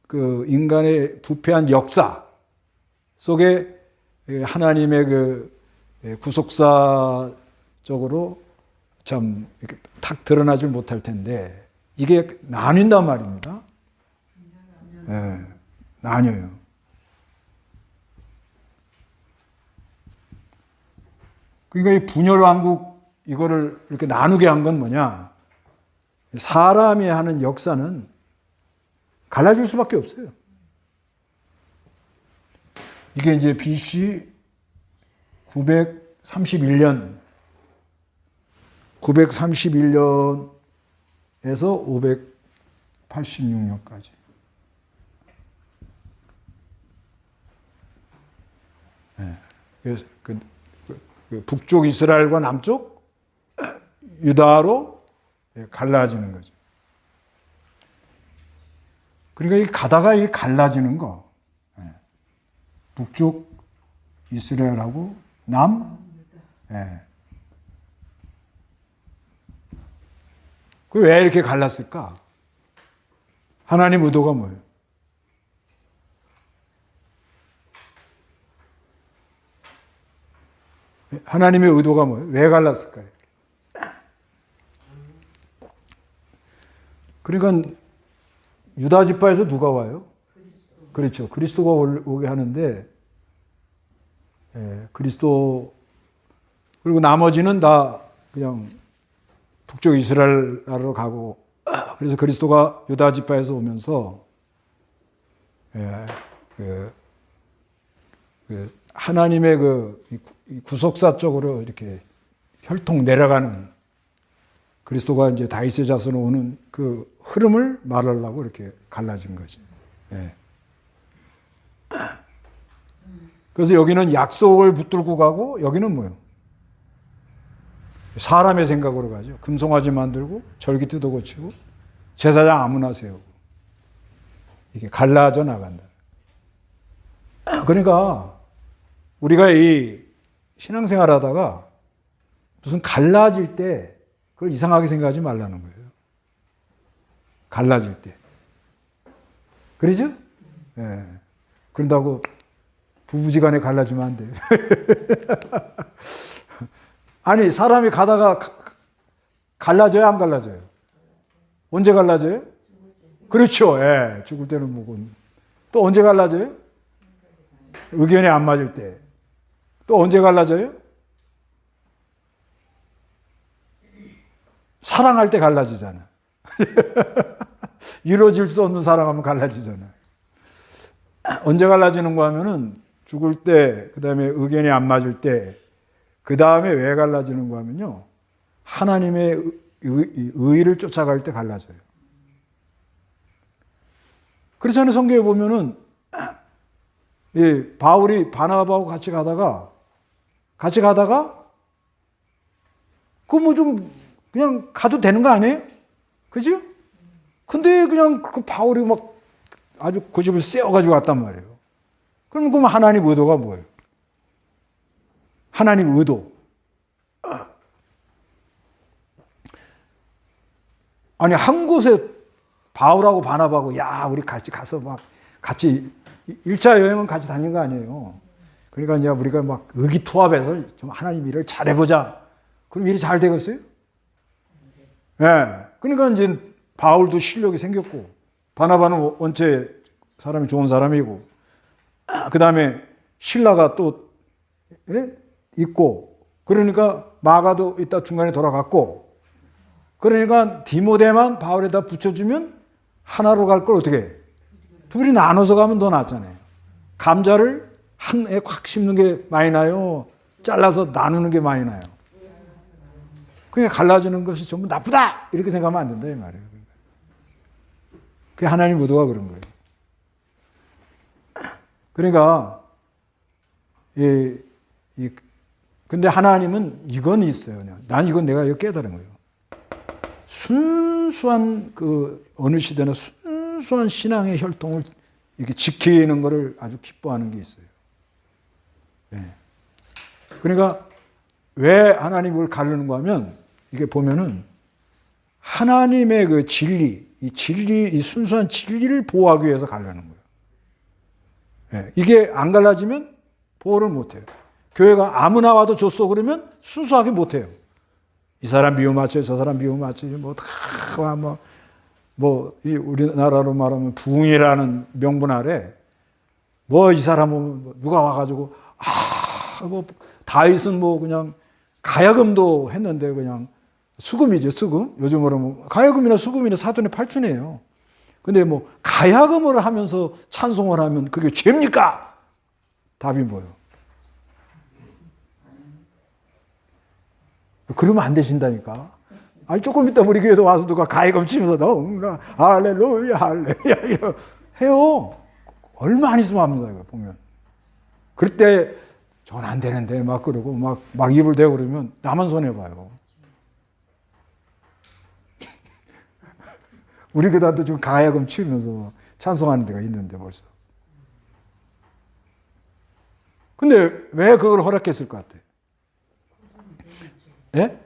그 인간의 부패한 역사 속에 하나님의 그 구속사적으로 참 이렇게 탁 드러나질 못할 텐데 이게 나뉜단 말입니다. 나뉘어요. 그러니까 이 분열왕국 이거를 이렇게 나누게 한 건 뭐냐? 사람이 하는 역사는 갈라질 수밖에 없어요. 이게 이제 BC 931년에서 586년까지. 그래서 그 북쪽 이스라엘과 남쪽 유다로 갈라지는 거죠. 그러니까 이 가다가 이 갈라지는 거, 북쪽 이스라엘하고 그 왜 이렇게 갈랐을까? 하나님 의도가 뭐예요? 하나님의 의도가 뭐예요? 왜 갈랐을까요? 그러니까 유다 지파에서 누가 와요? 그렇죠. 그리스도가 오게 하는데 그리스도 그리고 나머지는 다 그냥 북쪽 이스라엘로 가고 그래서 그리스도가 유다 지파에서 오면서 하나님의 그 구속사 쪽으로 이렇게 혈통 내려가는 그리스도가 이제 다윗의 자손으로 오는 그 흐름을 말하려고 이렇게 갈라진 거지. 그래서 여기는 약속을 붙들고 가고 여기는 뭐예요? 사람의 생각으로 가죠. 금송아지 만들고 절기띠도 고치고 제사장 아무나 세우고 이게 갈라져 나간다. 그러니까 우리가 이 신앙생활 하다가 무슨 갈라질 때 그걸 이상하게 생각하지 말라는 거예요. 갈라질 때. 그러죠? 그런다고 부부지간에 갈라지면 안 돼요. 아니, 사람이 가다가 갈라져요, 안 갈라져요? 언제 갈라져요? 그렇죠. 죽을 때는 뭐고. 또 언제 갈라져요? 의견이 안 맞을 때. 또 언제 갈라져요? 사랑할 때 갈라지잖아. 이루어질 수 없는 사랑하면 갈라지잖아. 언제 갈라지는 거 하면은 죽을 때, 그 다음에 의견이 안 맞을 때, 그 다음에 왜 갈라지는 거 하면요. 하나님의 의를 쫓아갈 때 갈라져요. 그렇잖아요. 성경에 보면은, 바울이 바나바하고 같이 가다가, 그 뭐 좀, 그냥 가도 되는 거 아니에요? 그죠? 근데 그냥 그 바울이 막 아주 고집을 세워가지고 왔단 말이에요. 그럼 하나님 의도가 뭐예요? 하나님 의도. 아니, 한 곳에 바울하고 바나바하고, 야, 우리 같이 가서 막 같이 1차 여행은 같이 다닌 거 아니에요. 그러니까 이제 우리가 막 의기투합해서 좀 하나님 일을 잘해보자. 그럼 일이 잘 되겠어요? 예. 네. 그러니까 이제 바울도 실력이 생겼고, 바나바는 원체 사람이 좋은 사람이고, 그 다음에 신라가 또, 예? 있고, 그러니까 마가도 이따 중간에 돌아갔고, 그러니까 디모데만 바울에다 붙여주면 하나로 갈 걸 어떻게 해? 둘이 나눠서 가면 더 낫잖아요. 감자를 한 해 확 심는 게 많이 나요? 잘라서 나누는 게 많이 나요? 그냥 갈라지는 것이 전부 나쁘다! 이렇게 생각하면 안 된다, 이 말이에요. 그게 하나님 의도가 그런 거예요. 그러니까, 근데 하나님은 이건 있어요. 그냥. 난 이건 내가 깨달은 거예요. 순수한 어느 시대나 순수한 신앙의 혈통을 이렇게 지키는 것을 아주 기뻐하는 게 있어요. 네. 그러니까 왜 하나님을 가르는가 하면 이게 보면은 하나님의 그 진리, 이 순수한 진리를 보호하기 위해서 가르는 거예요. 네. 이게 안 갈라지면 보호를 못 해요. 교회가 아무나 와도 줬어 그러면 순수하게 못 해요. 이 사람 미움 맞춰, 저 사람 미움 맞춰, 우리나라로 말하면 부흥이라는 명분 아래, 이 사람은 누가 와가지고, 다윗은 그냥 가야금도 했는데 그냥 수금이죠, 수금. 요즘으로 가야금이나 수금이나 사돈의 팔촌이에요. 근데 가야금을 하면서 찬송을 하면 그게 죄입니까? 답이 뭐예요? 그러면 안 되신다니까. 아니, 조금 이따 우리 교회도 와서 누가 가야금 치면서 너 할렐루야, 할렐루야, 이러 해요. 얼마 안 있으면 합니다, 이거 보면. 그럴 때, 전 안 되는데, 막 그러고, 막 입을 대고 그러면 나만 손해봐요. 우리 교단도 지금 가야금 치면서 찬송하는 데가 있는데 벌써. 근데 왜 그걸 허락했을 것 같아요? 예?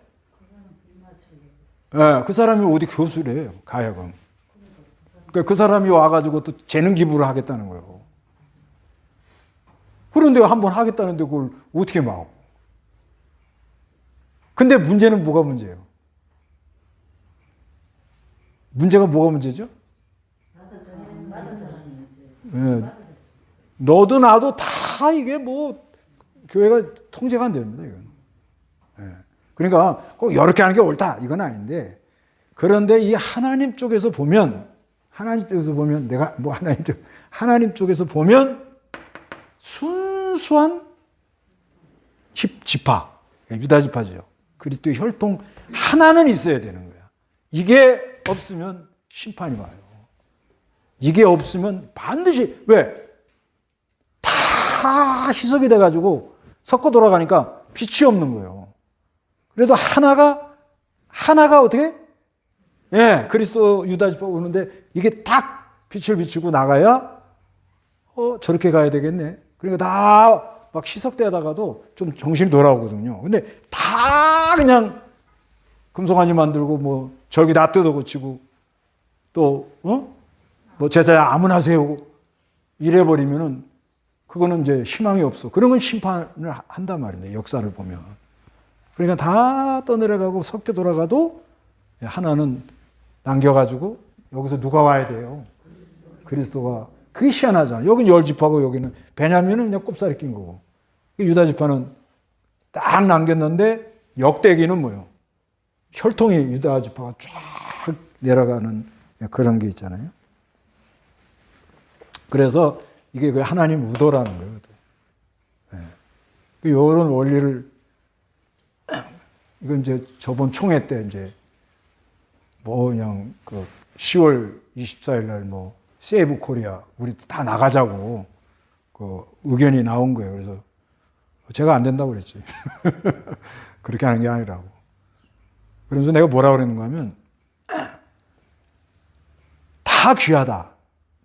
예, 그 사람이 어디 교수래요, 가야금. 그러니까 그 사람이 와가지고 또 재능 기부를 하겠다는 거예요. 그런데 한번 하겠다는데 그걸 어떻게 막어? 근데 문제는 뭐가 문제예요? 문제가 뭐가 문제죠? 예. 너도 나도 다 이게 교회가 통제가 안 됩니다, 이건. 예. 그러니까 꼭 이렇게 하는 게 옳다, 이건 아닌데, 그런데 이 하나님 쪽에서 보면, 하나님 쪽에서 보면 순수한 지파, 유다 지파죠. 그리스도의 혈통 하나는 있어야 되는 거야. 이게 없으면 심판이 와요. 이게 없으면 반드시, 왜? 다 희석이 돼가지고 섞어 돌아가니까 빛이 없는 거예요. 그래도 하나가 어떻게? 예, 그리스도 유다 지파 오는데 이게 딱 빛을 비추고 나가야 저렇게 가야 되겠네. 그러니까 다 막 희석되다가도 좀 정신이 돌아오거든요. 근데 다 그냥 금송아지 만들고 절기 다 뜯어 고치고 또 제사에 아무나 세우고 이래버리면은 그거는 이제 희망이 없어. 그런 건 심판을 한단 말이에요. 역사를 보면. 그러니까 다 떠내려가고 섞여 돌아가도 하나는 남겨가지고 여기서 누가 와야 돼요? 그리스도가. 그게 희한하잖아요. 여기는 10지파고 여기는 베냐민은 그냥 꼽살이 낀 거고. 유다 지파는 딱 남겼는데 역대기는 뭐예요? 혈통이 유다 지파가 쫙 내려가는 그런 게 있잖아요. 그래서 이게 그 하나님 의도라는 거예요. 이런 원리를 이건 이제 저번 총회 때 이제 그냥 10월 24일 날 세이브 코리아 우리 다 나가자고 의견이 나온 거예요. 그래서 제가 안 된다고 그랬지. 그렇게 하는 게 아니라고. 그러면서 내가 뭐라 그랬는가 하면 다 귀하다.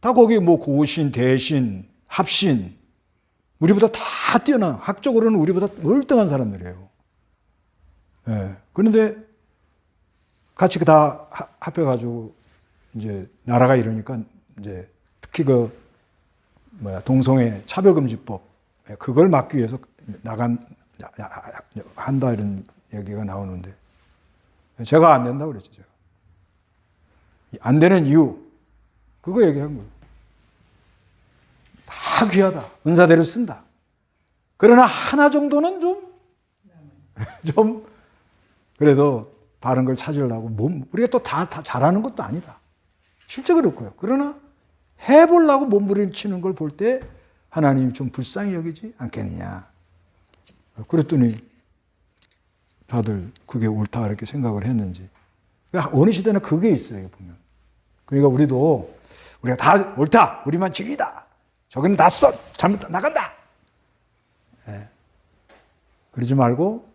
다 거기 뭐 고신, 대신, 합신, 우리보다 다 뛰어난, 학적으로는 우리보다 월등한 사람들이에요. 예. 그런데 같이 다 합해가지고 이제 나라가 이러니까 이제 특히 동성애 차별금지법 그걸 막기 위해서 한다 이런 얘기가 나오는데 제가 안 된다고 그랬죠. 제가. 안 되는 이유 그거 얘기한 거예요. 다 귀하다. 은사대로 쓴다. 그러나 하나 정도는 좀 그래도 바른 걸 찾으려고 우리가 또 다 잘하는 것도 아니다. 실제 그렇고요. 그러나 해보려고 몸부림치는 걸 볼 때 하나님이 좀 불쌍히 여기지 않겠느냐. 그랬더니 다들 그게 옳다 이렇게 생각을 했는지. 어느 시대나 그게 있어요. 보면. 그러니까 우리가 다 옳다. 우리만 진리다. 저기는 다 잘못 나간다. 네. 그러지 말고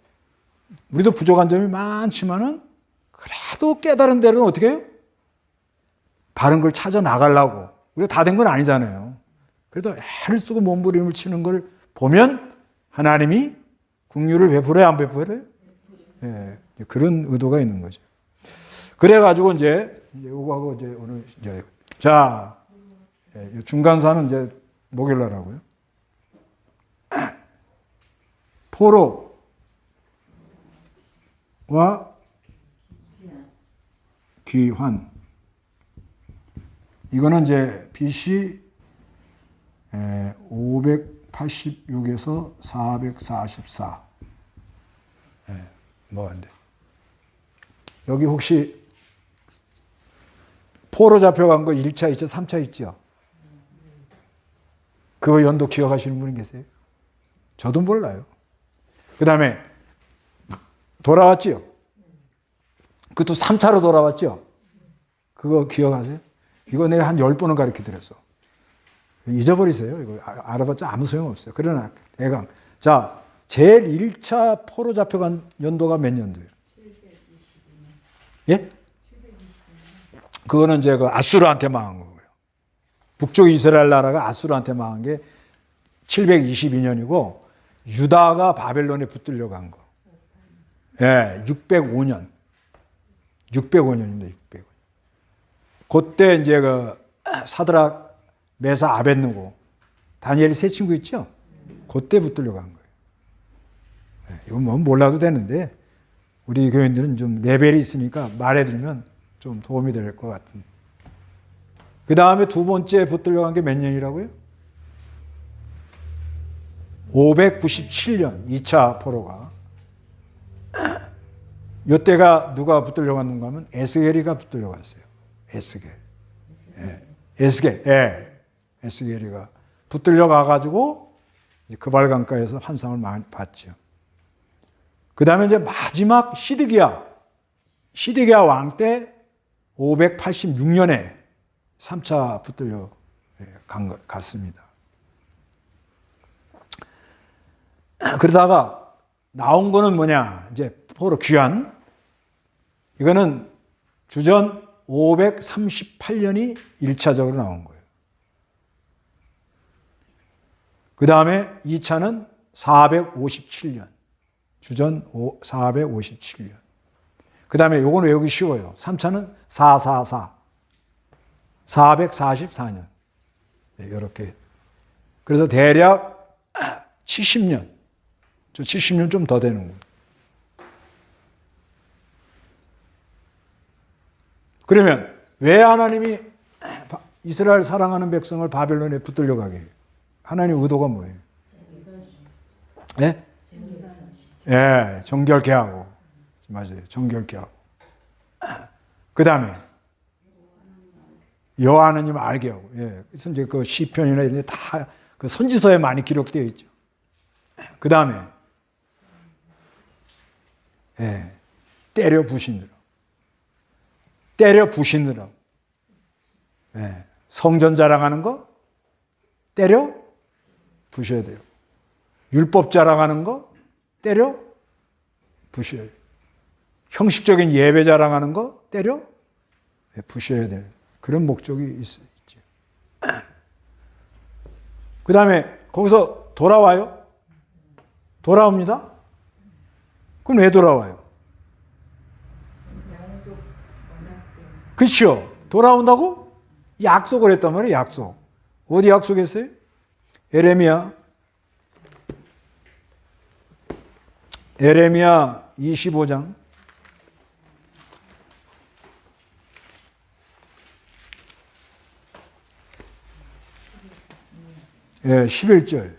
우리도 부족한 점이 많지만은 그래도 깨달은 대로는 어떻게 해요? 바른 걸 찾아 나가려고. 우리가 다 된 건 아니잖아요. 그래도 애를 쓰고 몸부림을 치는 걸 보면 하나님이 긍휼을 베풀어야 안 베풀어요? 예, 그런 의도가 있는 거죠. 그래가지고 이제 요거하고 이제 오늘 이제 자 중간사는 이제 목요일 날 하고요. 포로와 귀환. 이거는 이제 BC 586에서 444. 뭐인데 여기 혹시 포로 잡혀간 거 1차, 2차, 3차 있죠? 그거 연도 기억하시는 분이 계세요? 저도 몰라요. 그 다음에 돌아왔지요? 그것도 3차로 돌아왔죠? 그거 기억하세요? 이거 내가 한 10번은 가르쳐 드렸어. 잊어버리세요. 이거 알아봤자 아무 소용없어요. 그러나 대강. 자, 제일 1차 포로 잡혀간 연도가 몇 년도예요? 722년. 예? 722년. 그거는 이제 그 아수르한테 망한 거고요. 북쪽 이스라엘 나라가 아수르한테 망한 게 722년이고 유다가 바벨론에 붙들려고 한 거. 예, 605년. 605년입니다. 605년. 그때 이제 그 사드락, 메사, 아벳느고 다니엘이 세 친구 있죠? 그때 붙들려고 한 거예요. 이건 뭐 몰라도 되는데 우리 교인들은 좀 레벨이 있으니까 말해드리면 좀 도움이 될 것 같은. 그 다음에 두 번째 붙들려고 한 게 몇 년이라고요? 597년 2차 포로가. 이때가 누가 붙들려고 갔는가 하면 에스겔이가 붙들려고 갔어요. 에스겔. 에스겔. 에스겔이가 붙들려 가가지고 그발 강가에서 환상을 많이 봤죠. 그 다음에 이제 마지막 시드기야 왕 때 586년에 3차 붙들려 갔습니다. 그러다가 나온 거는 뭐냐? 이제 포로 귀환. 이거는 주전 538년이 1차적으로 나온 거예요. 그 다음에 2차는 457년. 주전 457년. 그 다음에 요건 외우기 쉬워요. 3차는 444. 444년. 이렇게. 그래서 대략 70년. 저 70년 좀 더 되는 거예요. 그러면 왜 하나님이 이스라엘 사랑하는 백성을 바벨론에 붙들려 가게 해요? 하나님 의도가 뭐예요? 네? 예, 정결케 하고. 맞아요. 정결케 하고. 그 다음에 여호와 하나님 알게 하고. 예. 그래서 이제 그 시편이나 이런 데 다 그 선지서에 많이 기록되어 있죠. 그 다음에 예, 때려 부시느라. 때려 부시느라. 예, 성전 자랑하는 거 때려 부셔야 돼요. 율법 자랑하는 거 때려 부셔야 돼요. 형식적인 예배 자랑하는 거 때려 부셔야 돼요. 그런 목적이 있죠. 그 다음에 거기서 돌아와요? 돌아옵니다? 그럼 왜 돌아와요? 약속 언약궤. 그렇죠. 돌아온다고? 약속을 했단 말이에요. 약속. 어디 약속했어요? 에레미야 25장 11절.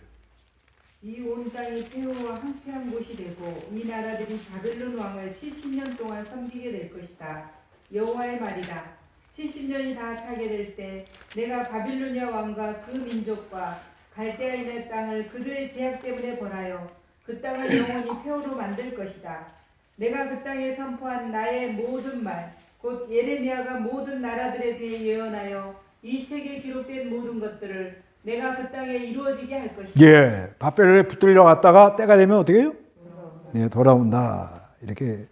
이 온 땅이 폐허와 황폐한 곳이 되고 이 나라들이 바벨론 왕을 70년 동안 섬기게 될 것이다. 여호와의 말이다. 70년이 다 차게 될 때 내가 바빌로니아 왕과 그 민족과 갈대아인의 땅을 그들의 제약 때문에 벌하여 그 땅을 영원히 폐허로 만들 것이다. 내가 그 땅에 선포한 나의 모든 말, 곧 예레미야가 모든 나라들에 대해 예언하여 이 책에 기록된 모든 것들을 내가 그 땅에 이루어지게 할 것이다. 예, 바벨론에 붙들려 갔다가 때가 되면 어떻게 해요? 네, 돌아온다. 이렇게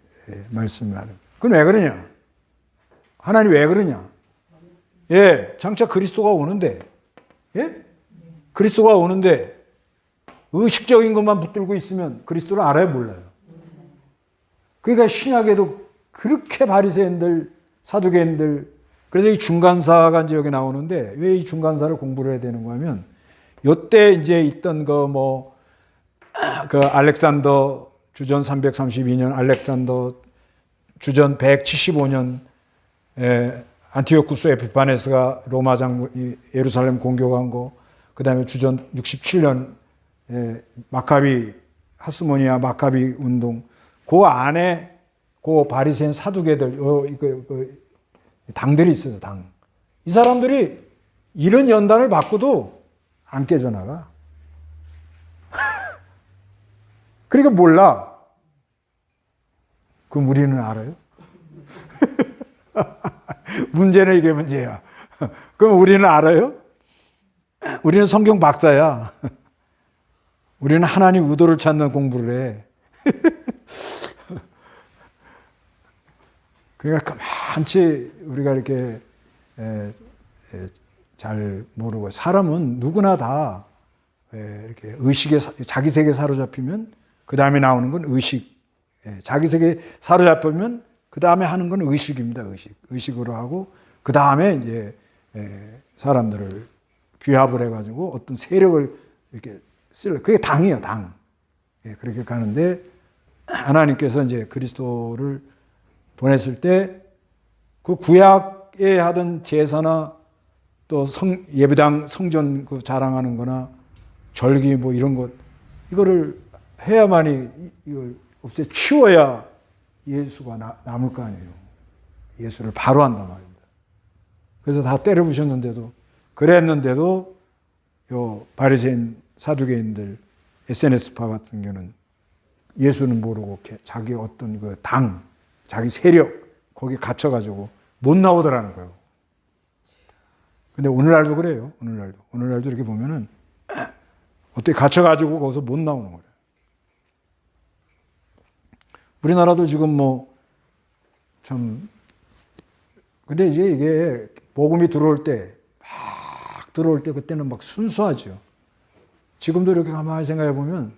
말씀을 하는. 그건 왜 그러냐? 하나님 왜 그러냐? 예, 장차 그리스도가 오는데, 예? 그리스도가 오는데 의식적인 것만 붙들고 있으면 그리스도를 알아요, 몰라요? 그러니까 신약에도 그렇게 바리새인들, 사두개인들, 그래서 이 중간사가 이제 여기 나오는데 왜 이 중간사를 공부를 해야 되는가 하면 요때 이제 있던 그 알렉산더 주전 332년, 알렉산더 주전 175년 안티오쿠스 에피파네스가 로마 장군 예루살렘 공격한 거, 그다음에 주전 67년 마카비 하스모니아 마카비 운동, 그 안에 그 바리새인 사두개들 당들이 있어요. 당. 이 사람들이 이런 연단을 받고도 안 깨져나가. 그러니까 몰라. 그럼 우리는 알아요? 문제는 이게 문제야. 그럼 우리는 알아요? 우리는 성경 박사야. 우리는 하나님 의도를 찾는 공부를 해. 그러니까 가만히 우리가 이렇게 잘 모르고, 사람은 누구나 다 이렇게 의식에, 자기 세계에 사로잡히면 그 다음에 나오는 건 의식. 자기 세계에 사로잡히면 그 다음에 하는 건 의식입니다. 의식으로 하고 그 다음에 이제 사람들을 규합을 해가지고 어떤 세력을 이렇게 그게 당이에요, 당. 그렇게 가는데 하나님께서 이제 그리스도를 보냈을 때 그 구약에 하던 제사나 또 예배당 성전 그 자랑하는 거나 절기 뭐 이런 것, 이거를 해야만이 이걸 치워야 예수가 남을 거 아니에요. 예수를 바로 한단 말입니다. 그래서 다 때려 부셨는데도, 그랬는데도 요 바리새인 사두개인들 SNS파 같은 경우는 예수는 모르고 자기 어떤 그 당, 자기 세력 거기 갇혀가지고 못 나오더라는 거예요. 근데 오늘날도 그래요. 오늘날도 이렇게 보면은 어떻게 갇혀가지고 거기서 못 나오는 거예요. 우리나라도 지금 근데 이제 이게 복음이 들어올 때 그때는 막 순수하죠. 지금도 이렇게 가만히 생각해 보면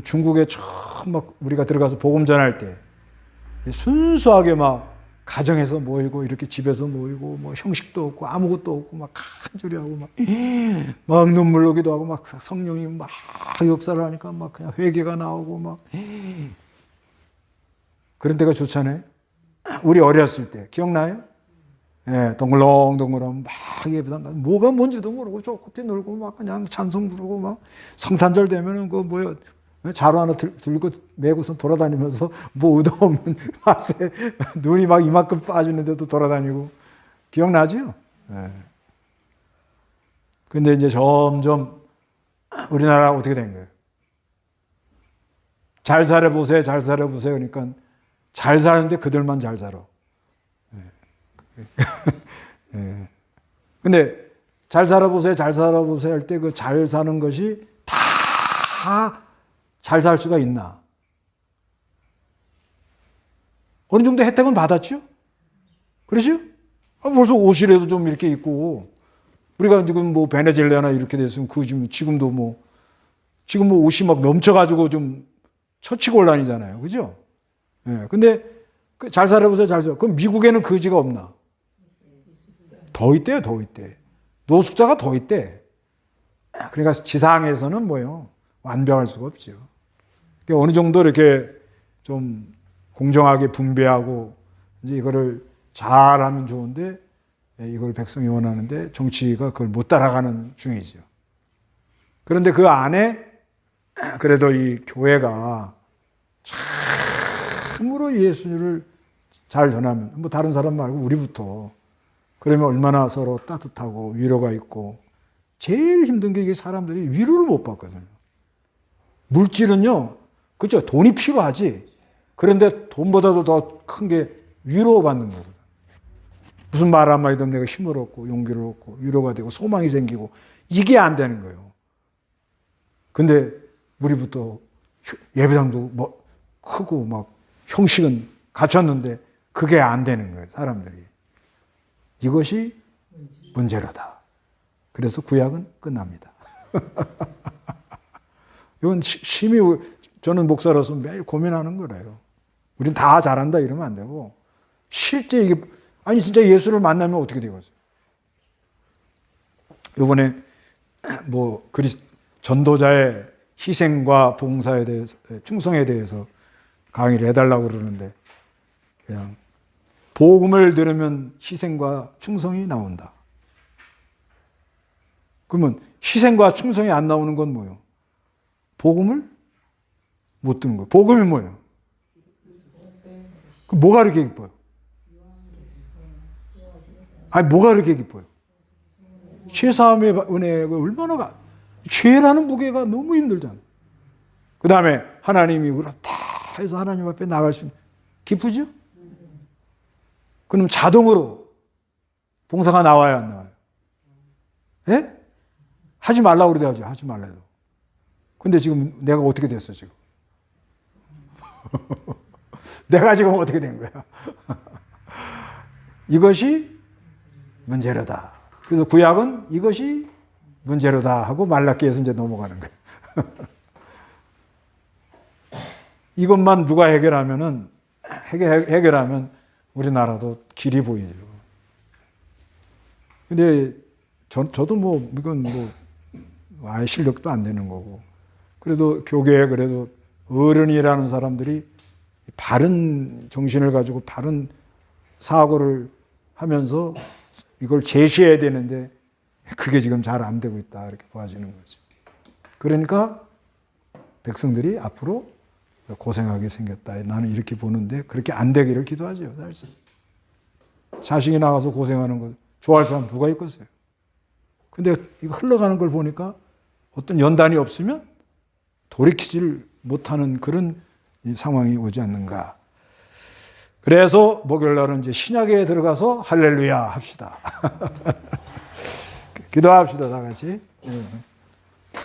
중국에 처음 막 우리가 들어가서 복음 전할 때 순수하게 막 가정에서 모이고 이렇게 집에서 모이고 뭐 형식도 없고 아무것도 없고 막 간절히 하고 막 눈물 나기도 하고 막 성령이 막 역사를 하니까 막 그냥 회개가 나오고 막 그런 때가 좋잖아요. 우리 어렸을 때 기억나요? 예, 동글동글하면 막 예배당 뭐가 뭔지도 모르고 쪼꼬띠 놀고 막 그냥 찬송 부르고 막 성탄절 되면은 그 뭐야 자루 하나 들고 메고서 돌아다니면서 뭐 의도 없는 맛에 눈이 막 이만큼 빠지는데도 돌아다니고 기억나죠? 예. 근데 이제 점점 우리나라가 어떻게 된 거예요? 잘 살아보세요, 잘 살아보세요. 그러니까 잘 사는데 그들만 잘 살아. 예. 근데 잘 살아보세요, 잘 살아보세요 할 때 그 잘 사는 것이 다 잘 살 수가 있나? 어느 정도 혜택은 받았죠? 그러죠? 벌써 옷이라도 좀 이렇게 입고, 우리가 지금 뭐 베네수엘라나 이렇게 됐으면 지금도 지금 옷이 막 넘쳐가지고 좀 처치곤란이잖아요. 그죠? 예. 근데 잘 살아보세요, 잘 살아. 그럼 미국에는 거지가 없나? 더 있대요, 더 있대. 노숙자가 더 있대. 그러니까 지상에서는 뭐예요? 완벽할 수가 없죠. 그러니까 어느 정도 이렇게 좀 공정하게 분배하고 이제 이거를 잘하면 좋은데 이걸 백성이 원하는데 정치가 그걸 못 따라가는 중이죠. 그런데 그 안에 그래도 이 교회가 참으로 예수를 잘 전하면 뭐 다른 사람 말고 우리부터 그러면 얼마나 서로 따뜻하고 위로가 있고 제일 힘든 게 이게 사람들이 위로를 못 받거든요. 물질은요, 그렇죠. 돈이 필요하지. 그런데 돈보다도 더 큰 게 위로받는 거거든. 무슨 말 한마디도 내가 힘을 얻고 용기를 얻고 위로가 되고 소망이 생기고 이게 안 되는 거예요. 근데 우리부터 예배당도 뭐 크고 막 형식은 갖췄는데 그게 안 되는 거예요. 사람들이. 이것이 문제로다. 그래서 구약은 끝납니다. 이건 심히 저는 목사로서 매일 고민하는 거래요. 우린 다 잘한다 이러면 안 되고 실제 이게 아니 진짜 예수를 만나면 어떻게 되겠어요? 이번에 뭐 전도자의 희생과 봉사에 대해서 충성에 대해서 강의를 해달라고 그러는데 그냥 복음을 들으면 희생과 충성이 나온다. 그러면 희생과 충성이 안 나오는 건 뭐예요? 복음을 못 듣는 거예요. 복음이 뭐예요? 그 뭐가 그렇게 기뻐요? 아니 뭐가 그렇게 기뻐요? 죄사함의 은혜가 얼마나 죄라는 무게가 너무 힘들잖아요. 그 다음에 하나님이 그렇다 해서 하나님 앞에 나갈 수 있는 기쁘죠? 그럼 자동으로 봉사가 나와야 안 나와요? 예? 하지 말라고 그래도 하죠. 하지 말라고. 근데 지금 내가 어떻게 됐어 지금? 내가 지금 어떻게 된 거야? 이것이 문제로다. 그래서 구약은 이것이 문제로다 하고 말라기에서 이제 넘어가는 거예요. 이것만 누가 해결하면 우리나라도 길이 보이죠. 근데 저도 뭐 이건 뭐 아예 실력도 안 되는 거고. 그래도 교계에 그래도 어른이라는 사람들이 바른 정신을 가지고 바른 사고를 하면서 이걸 제시해야 되는데 그게 지금 잘 안 되고 있다 이렇게 보아지는 거죠. 그러니까 백성들이 앞으로 고생하게 생겼다. 나는 이렇게 보는데 그렇게 안 되기를 기도하죠. 자식이 나가서 고생하는 거 좋아할 사람 누가 있겠어요? 근데 이거 흘러가는 걸 보니까 어떤 연단이 없으면 돌이키질 못하는 그런 상황이 오지 않는가. 그래서 목요일 날은 이제 신약에 들어가서 할렐루야 합시다. 기도합시다, 다 같이.